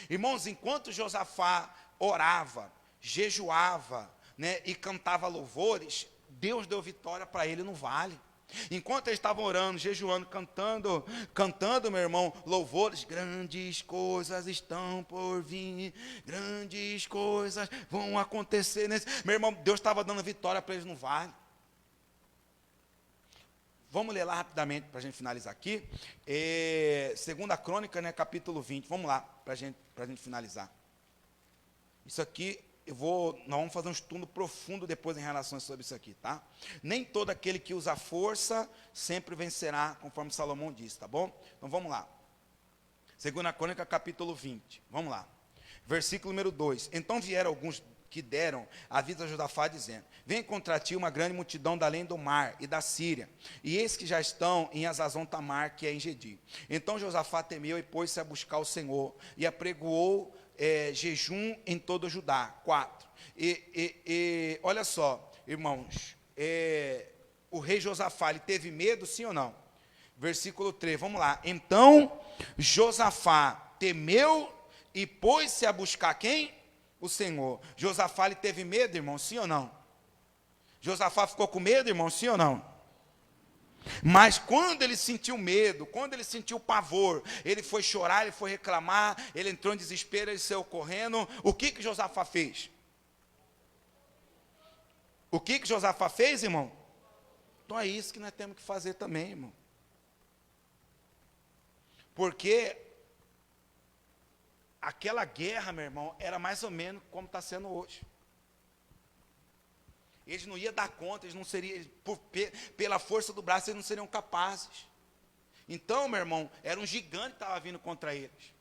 Irmãos, enquanto Josafá orava, jejuava, né, e cantava louvores, Deus deu vitória para ele no vale. Enquanto eles estavam orando, jejuando, cantando, meu irmão, louvores, grandes coisas estão por vir, grandes coisas vão acontecer nesse. Meu irmão, Deus estava dando vitória para eles no vale. Vamos ler lá rapidamente para a gente finalizar aqui. Segunda Crônica, né, capítulo 20. Vamos lá para a gente finalizar. Isso aqui, nós vamos fazer um estudo profundo depois em relação sobre isso aqui, tá? Nem todo aquele que usa força sempre vencerá, conforme Salomão disse, tá bom? Então vamos lá. Segunda Crônica, capítulo 20. Vamos lá. Versículo número 2. Então vieram alguns que deram aviso a Josafá, dizendo: vem contra ti uma grande multidão da além do mar e da Síria, e eis que já estão em Azazon Tamar, que é em Gedi. Então Josafá temeu e pôs-se a buscar o Senhor, e apregoou jejum em todo o Judá. 4. Olha só, irmãos, o rei Josafá, ele teve medo, sim ou não? Versículo 3, vamos lá. Então Josafá temeu e pôs-se a buscar quem? O Senhor. Josafá, ele teve medo, irmão, sim ou não? Josafá ficou com medo, irmão, sim ou não? Mas quando ele sentiu medo, quando ele sentiu pavor, ele foi chorar, ele foi reclamar, ele entrou em desespero, ele saiu correndo. O que Josafá fez? O que Josafá fez, irmão? Então é isso que nós temos que fazer também, irmão. Porque aquela guerra, meu irmão, era mais ou menos como está sendo hoje. Eles não iam dar conta, eles não seriam, pela força do braço, eles não seriam capazes. Então, meu irmão, era um gigante que estava vindo contra eles.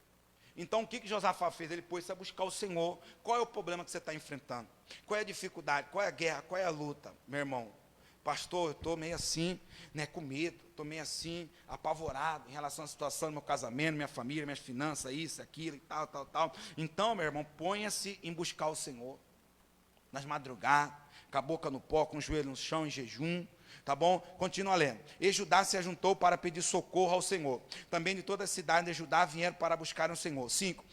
Então, o que Josafá fez? Ele pôs-se a buscar o Senhor. Qual é o problema que você está enfrentando? Qual é a dificuldade? Qual é a guerra? Qual é a luta? Meu irmão, pastor, eu estou meio assim, né, com medo, estou meio assim, apavorado em relação à situação do meu casamento, minha família, minhas finanças, isso, aquilo e tal, tal, tal. Então, meu irmão, ponha-se em buscar o Senhor. Nas madrugadas, com a boca no pó, com o joelho no chão, em jejum, tá bom? Continua lendo. E Judá se ajuntou para pedir socorro ao Senhor. Também de toda a cidade de Judá vieram para buscar o Senhor. 5.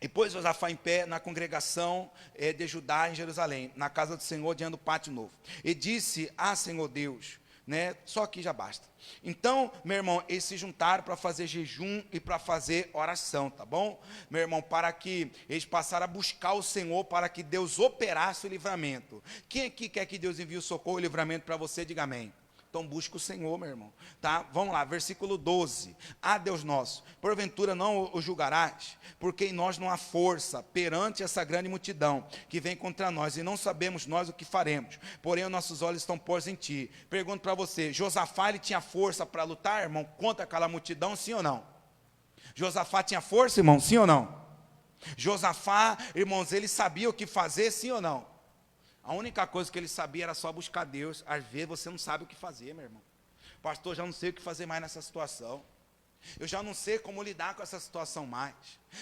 E pôs Josafá em pé na congregação de Judá em Jerusalém, na casa do Senhor, diante do pátio novo. E disse: Senhor Deus, né? Só aqui já basta. Então, meu irmão, eles se juntaram para fazer jejum e para fazer oração, tá bom? Meu irmão, para que eles passaram a buscar o Senhor, para que Deus operasse o livramento. Quem aqui quer que Deus envie o socorro e o livramento para você? Diga amém. Então busca o Senhor, meu irmão, tá? Vamos lá, versículo 12. Deus nosso, porventura não o julgarás, porque em nós não há força perante essa grande multidão que vem contra nós, e não sabemos nós o que faremos, porém os nossos olhos estão postos em ti. Pergunto para você, Josafá, ele tinha força para lutar, irmão, contra aquela multidão, sim ou não? Josafá tinha força, irmão, sim ou não? Josafá, irmãos, ele sabia o que fazer, sim ou não? A única coisa que ele sabia era só buscar Deus. Às vezes você não sabe o que fazer, meu irmão. Pastor, já não sei o que fazer mais nessa situação. Eu já não sei como lidar com essa situação mais.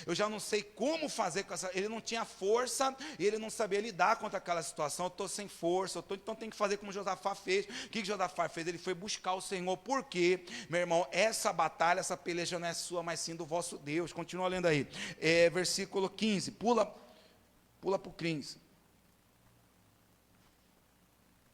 Eu já não sei como fazer com essa... Ele não tinha força e ele não sabia lidar com aquela situação. Eu estou sem força, então tem que fazer como Josafá fez. O que Josafá fez? Ele foi buscar o Senhor. Por quê? Meu irmão, essa batalha, essa peleja não é sua, mas sim do vosso Deus. Continua lendo aí. Versículo 15. Pula para o 15.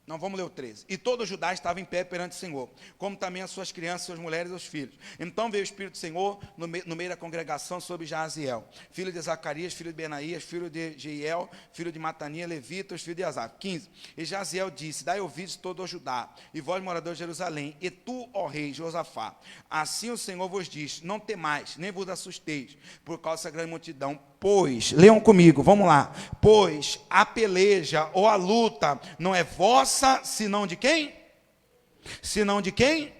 Não, vamos ler o 13. E todo Judá estava em pé perante o Senhor, como também as suas crianças, suas mulheres e os filhos. Então veio o Espírito do Senhor no meio da congregação sobre Jaziel, filho de Zacarias, filho de Benaías, filho de Jeiel, filho de Matania, levitas, filho de Asaf. 15. E Jaziel disse: dai ouvidos todo o Judá, e vós, moradores de Jerusalém, e tu, ó rei Josafá, assim o Senhor vos diz: não temais, nem vos assusteis, por causa dessa grande multidão. Pois, leiam comigo, vamos lá. Pois a peleja ou a luta não é vossa, senão de quem? Senão de quem?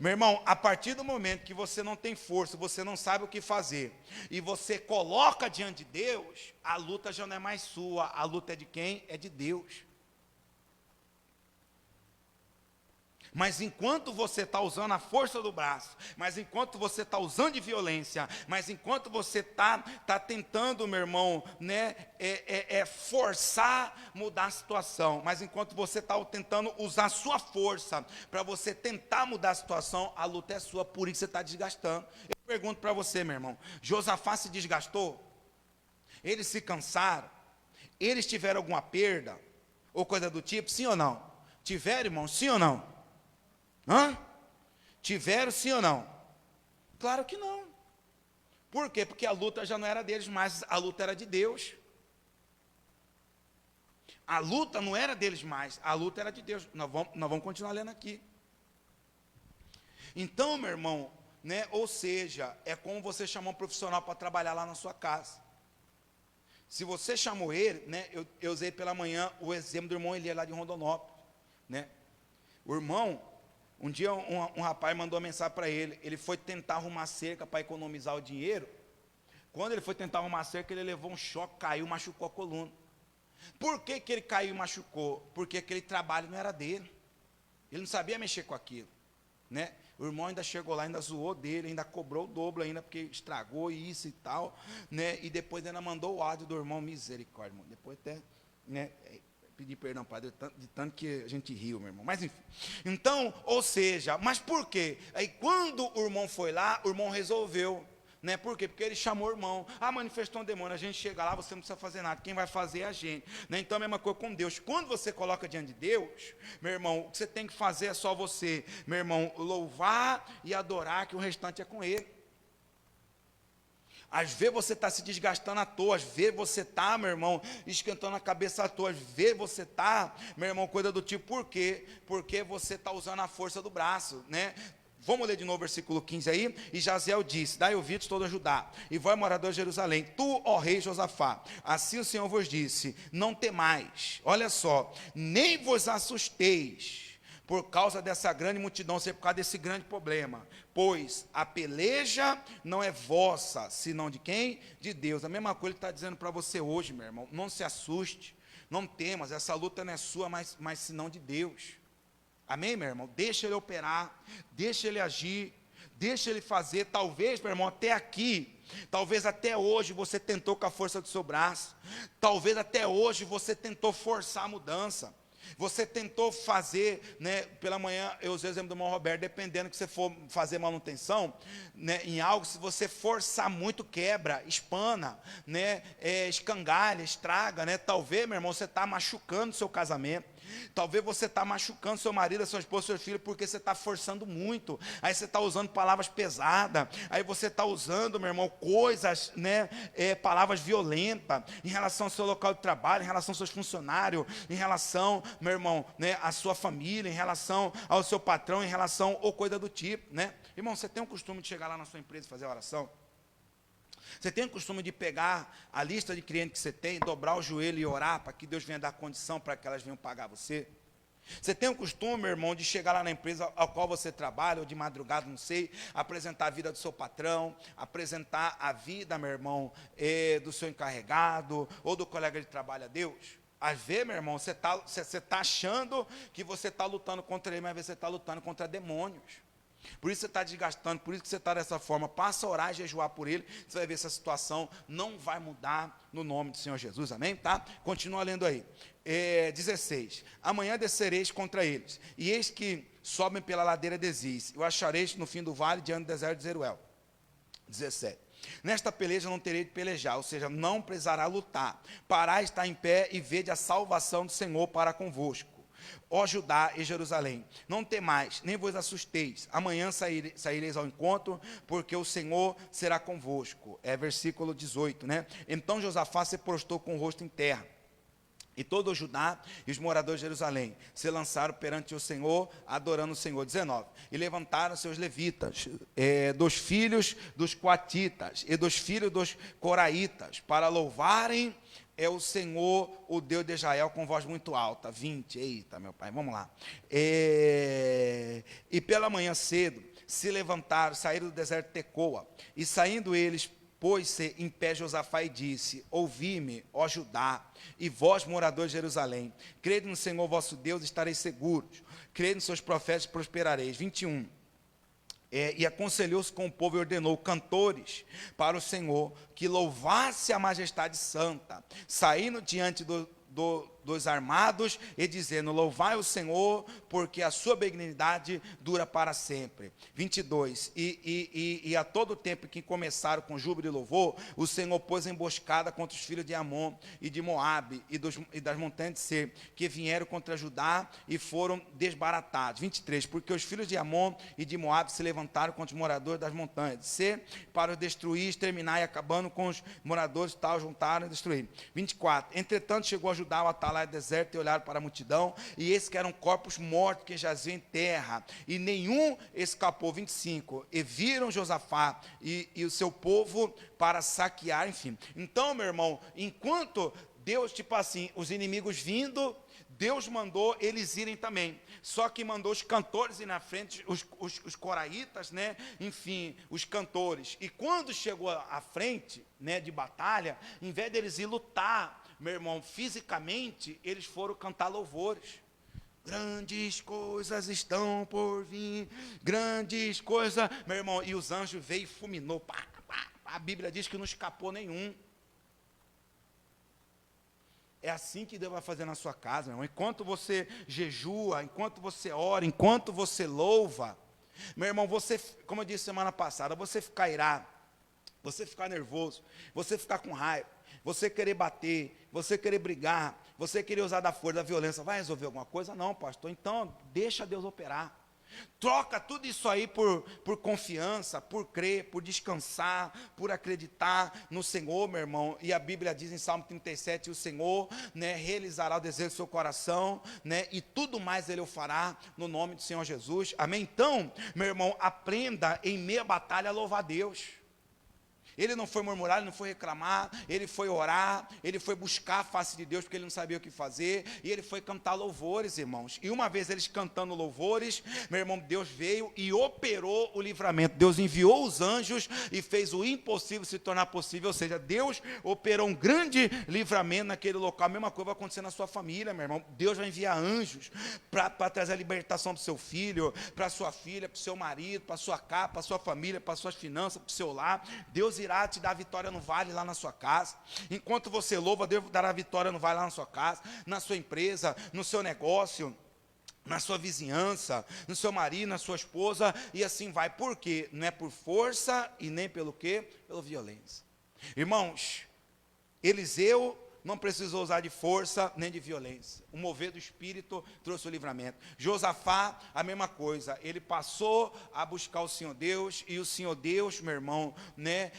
Meu irmão, a partir do momento que você não tem força, você não sabe o que fazer, e você coloca diante de Deus, a luta já não é mais sua, a luta é de quem? É de Deus. Mas enquanto você está usando a força do braço, mas enquanto você está usando de violência, mas enquanto você está tentando, meu irmão, né, forçar mudar a situação, mas enquanto você está tentando usar a sua força para você tentar mudar a situação, a luta é sua, por isso você está desgastando. Eu pergunto para você, meu irmão, Josafá se desgastou? Eles se cansaram? Eles tiveram alguma perda? Ou coisa do tipo, sim ou não? Tiveram, irmão, sim ou não? Tiveram sim ou não? Claro que não. Por quê? Porque a luta já não era deles mais, a luta era de Deus. A luta não era deles mais, a luta era de Deus. Nós vamos continuar lendo aqui. Então, meu irmão, né, ou seja, é como você chamar um profissional para trabalhar lá na sua casa. Se você chamou ele, né, eu usei pela manhã o exemplo do irmão Elias lá de Rondonópolis, né? O irmão, um dia um rapaz mandou uma mensagem para ele, ele foi tentar arrumar cerca para economizar o dinheiro. Quando ele foi tentar arrumar cerca, ele levou um choque, caiu, machucou a coluna. Por que ele caiu e machucou? Porque aquele trabalho não era dele. Ele não sabia mexer com aquilo, né? O irmão ainda chegou lá, ainda zoou dele, ainda cobrou o dobro ainda, porque estragou isso e tal, né? E depois ainda mandou o áudio do irmão, misericórdia, irmão. Depois até, né, pedir perdão para Deus, de tanto que a gente riu, meu irmão. Mas enfim. Então, ou seja, mas por quê? Aí quando o irmão foi lá, o irmão resolveu. Né? Por quê? Porque ele chamou o irmão. Ah, manifestou um demônio. A gente chega lá, você não precisa fazer nada. Quem vai fazer é a gente. Né? Então, a mesma coisa com Deus. Quando você coloca diante de Deus, meu irmão, o que você tem que fazer é só você, meu irmão, louvar e adorar, que o restante é com Ele. Às vezes você está se desgastando à toa, às vezes você está, meu irmão, esquentando a cabeça à toa, às vezes você está, meu irmão, coisa do tipo, por quê? Porque você está usando a força do braço, né? Vamos ler de novo o versículo 15 aí. E Jaziel disse: dai ouvidos todo a Judá, e vós, morador de Jerusalém, tu, ó rei Josafá, assim o Senhor vos disse: não temais, olha só, nem vos assusteis, por causa dessa grande multidão, por causa desse grande problema, pois a peleja não é vossa, senão de quem? De Deus. A mesma coisa ele está dizendo para você hoje, meu irmão, não se assuste, não temas, essa luta não é sua, mas senão de Deus. Amém, meu irmão? Deixa Ele operar, deixa Ele agir, deixa Ele fazer. Talvez, meu irmão, até aqui, talvez até hoje você tentou com a força do seu braço, talvez até hoje você tentou forçar a mudança, você tentou fazer, né, pela manhã, eu usei o exemplo do irmão Roberto, dependendo que você for fazer manutenção, né, em algo, se você forçar muito, quebra, espana, né, escangalha, estraga, né, talvez, meu irmão, você está machucando o seu casamento. Talvez você está machucando seu marido, sua esposa, seus filhos, porque você está forçando muito. Aí você está usando palavras pesadas. Aí você está usando, meu irmão, coisas, né, palavras violentas em relação ao seu local de trabalho, em relação aos seus funcionários, em relação, meu irmão, né, à sua família, em relação ao seu patrão, em relação ou coisa do tipo, né? Irmão, você tem o costume de chegar lá na sua empresa e fazer oração? Você tem o costume de pegar a lista de clientes que você tem, dobrar o joelho e orar para que Deus venha dar condição para que elas venham pagar você? Você tem o costume, meu irmão, de chegar lá na empresa ao qual você trabalha, ou de madrugada, não sei, apresentar a vida do seu patrão, apresentar a vida, meu irmão, do seu encarregado, ou do colega de trabalho a Deus? Às vezes, meu irmão, você está achando que você está lutando contra ele, mas às vezes você está lutando contra demônios. Por isso você está desgastando, por isso que você está dessa forma. Passa a orar e jejuar por ele, você vai ver se a situação não vai mudar no nome do Senhor Jesus, amém? Tá? Continua lendo aí. 16. Amanhã descereis contra eles, e eis que sobem pela ladeira de Ziz, o achareis no fim do vale, diante do deserto de Zeruel. 17. Nesta peleja não terei de pelejar, ou seja, não precisará lutar. Parai, está em pé e vede a salvação do Senhor para convosco. Ó Judá e Jerusalém, não temais, nem vos assusteis, amanhã saireis ao encontro, porque o Senhor será convosco. É versículo 18, né? Então Josafá se prostrou com o rosto em terra, e todo o Judá e os moradores de Jerusalém se lançaram perante o Senhor, adorando o Senhor. 19. E levantaram seus levitas, dos filhos dos coatitas e dos filhos dos coraitas, para louvarem o Senhor, o Deus de Israel, com voz muito alta. 20. Eita, meu pai, vamos lá. E pela manhã cedo se levantaram, saíram do deserto de Tecoa, e saindo eles, pôs-se em pé Josafá e disse: ouvi-me, ó Judá, e vós, moradores de Jerusalém, crede no Senhor vosso Deus, estareis seguros, crede nos seus profetas, prosperareis. 21. E aconselhou-se com o povo e ordenou cantores para o Senhor, que louvasse a majestade santa, saindo diante dos armados e dizendo: louvai o Senhor, porque a sua benignidade dura para sempre. 22. E a todo tempo que começaram com júbilo e louvor, o Senhor pôs emboscada contra os filhos de Amon e de Moabe e das montanhas de Seir, que vieram contra Judá e foram desbaratados. 23. Porque os filhos de Amon e de Moabe se levantaram contra os moradores das montanhas de Seir para os destruir, exterminar, e acabando com os moradores tal, juntaram e destruíram. 24. Entretanto chegou a Judá o atalaia do deserto, e olharam para a multidão, e esses que eram corpos mortos que jaziam em terra, e nenhum escapou. 25. E viram Josafá e o seu povo para saquear, enfim. Então, meu irmão, enquanto Deus, tipo assim, os inimigos vindo, Deus mandou eles irem também. Só que mandou os cantores ir na frente, os coraitas, né? Enfim, os cantores. E quando chegou à frente, né, de batalha, em vez deles ir lutar, meu irmão, fisicamente, eles foram cantar louvores. Grandes coisas estão por vir, grandes coisas, meu irmão. E os anjos veio e fulminou. Pá, pá, pá. A Bíblia diz que não escapou nenhum. É assim que Deus vai fazer na sua casa, meu irmão. Enquanto você jejua, enquanto você ora, enquanto você louva, meu irmão, você, como eu disse semana passada, você cairá você ficar nervoso, você ficar com raiva, você querer bater, você querer brigar, você querer usar da força, da violência, vai resolver alguma coisa? Não, pastor, então deixa Deus operar. Troca tudo isso aí por confiança, por crer, por descansar, por acreditar no Senhor, meu irmão. E a Bíblia diz em Salmo 37, o Senhor, né, realizará o desejo do seu coração, né, e tudo mais Ele o fará no nome do Senhor Jesus. Amém? Então, meu irmão, aprenda em meia batalha a louvar a Deus. Ele não foi murmurar, ele não foi reclamar, ele foi orar, ele foi buscar a face de Deus, porque ele não sabia o que fazer, e ele foi cantar louvores, irmãos. E uma vez eles cantando louvores, meu irmão, Deus veio e operou o livramento. Deus enviou os anjos e fez o impossível se tornar possível, ou seja, Deus operou um grande livramento naquele local. A mesma coisa vai acontecer na sua família, meu irmão. Deus vai enviar anjos para trazer a libertação para o seu filho, para a sua filha, para o seu marido, para a sua casa, para a sua família, para as suas finanças, para o seu lar. Deus irá te dar vitória no vale lá na sua casa. Enquanto você louva, Deus dará vitória no vale lá na sua casa, na sua empresa, no seu negócio, na sua vizinhança, no seu marido, na sua esposa, e assim vai. Por quê? Não é por força e nem pelo quê? Pela violência. Irmãos, Eliseu não precisou usar de força nem de violência. O mover do Espírito trouxe o livramento. Josafá, a mesma coisa. Ele passou a buscar o Senhor Deus, e o Senhor Deus, meu irmão, né,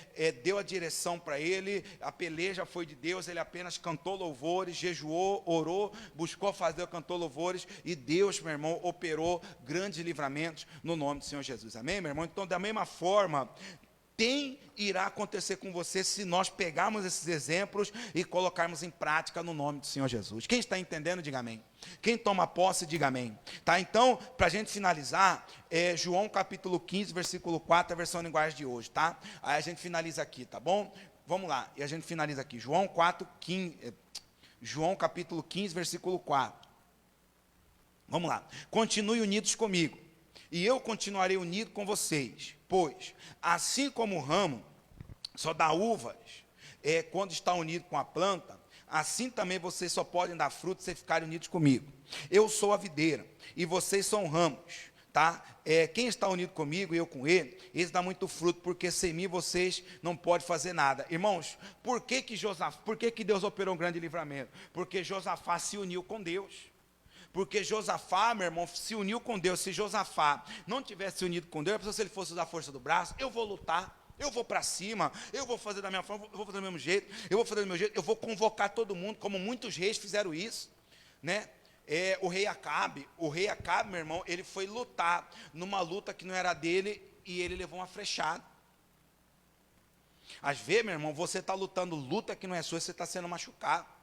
deu a direção para ele. A peleja foi de Deus, ele apenas cantou louvores, jejuou, orou, buscou fazer, cantou louvores, e Deus, meu irmão, operou grandes livramentos no nome do Senhor Jesus. Amém, meu irmão? Então, da mesma forma, irá acontecer com você se nós pegarmos esses exemplos e colocarmos em prática no nome do Senhor Jesus. Quem está entendendo, diga amém. Quem toma posse, diga amém. Tá? Então, para a gente finalizar, João capítulo 15, versículo 4, a versão linguagem de hoje, tá? Aí a gente finaliza aqui, tá bom? Vamos lá, e a gente finaliza aqui. João capítulo 15, versículo 4. Vamos lá. Continue unidos comigo, e eu continuarei unido com vocês. Pois, assim como o ramo só dá uvas quando está unido com a planta, assim também vocês só podem dar frutos se ficarem unidos comigo. Eu sou a videira, e vocês são ramos, tá? Quem está unido comigo e eu com ele, esse dá muito fruto, porque sem mim vocês não podem fazer nada. Irmãos, por que Deus operou um grande livramento? Porque Josafá se uniu com Deus. Porque Josafá, meu irmão, se uniu com Deus. Se Josafá não tivesse unido com Deus, se ele fosse usar a força do braço, eu vou lutar, eu vou para cima, eu vou fazer da minha forma, eu vou fazer do mesmo jeito, eu vou fazer do meu jeito, eu vou convocar todo mundo, como muitos reis fizeram isso, né? O rei Acabe, meu irmão, ele foi lutar numa luta que não era dele, e ele levou uma flechada. Às vezes, meu irmão, você está lutando luta que não é sua, você está sendo machucado.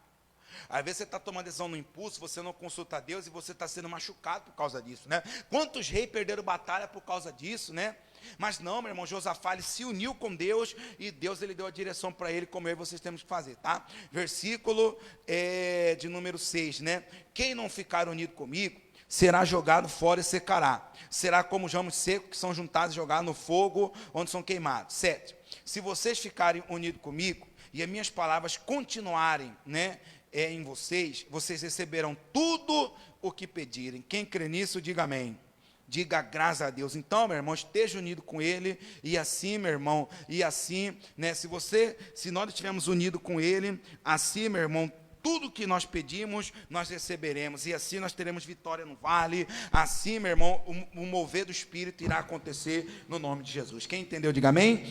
Às vezes você está tomando decisão no impulso, você não consulta a Deus, e você está sendo machucado por causa disso, né? Quantos reis perderam batalha por causa disso, né? Mas não, meu irmão, Josafá, ele se uniu com Deus, e Deus, ele deu a direção para ele, como eu e vocês temos que fazer, tá? Versículo de número 6, né? Quem não ficar unido comigo, será jogado fora e secará. Será como os ramos secos que são juntados e jogados no fogo, onde são queimados. 7. Se vocês ficarem unidos comigo, e as minhas palavras continuarem, né, em vocês receberão tudo o que pedirem. Quem crê nisso, diga amém. Diga graças a Deus. Então, meu irmão, esteja unido com Ele, e assim, meu irmão, e assim, né, se nós estivermos unidos com Ele, assim, meu irmão, tudo que nós pedimos, nós receberemos, e assim nós teremos vitória no vale. Assim, meu irmão, o mover do Espírito irá acontecer no nome de Jesus. Quem entendeu, diga amém.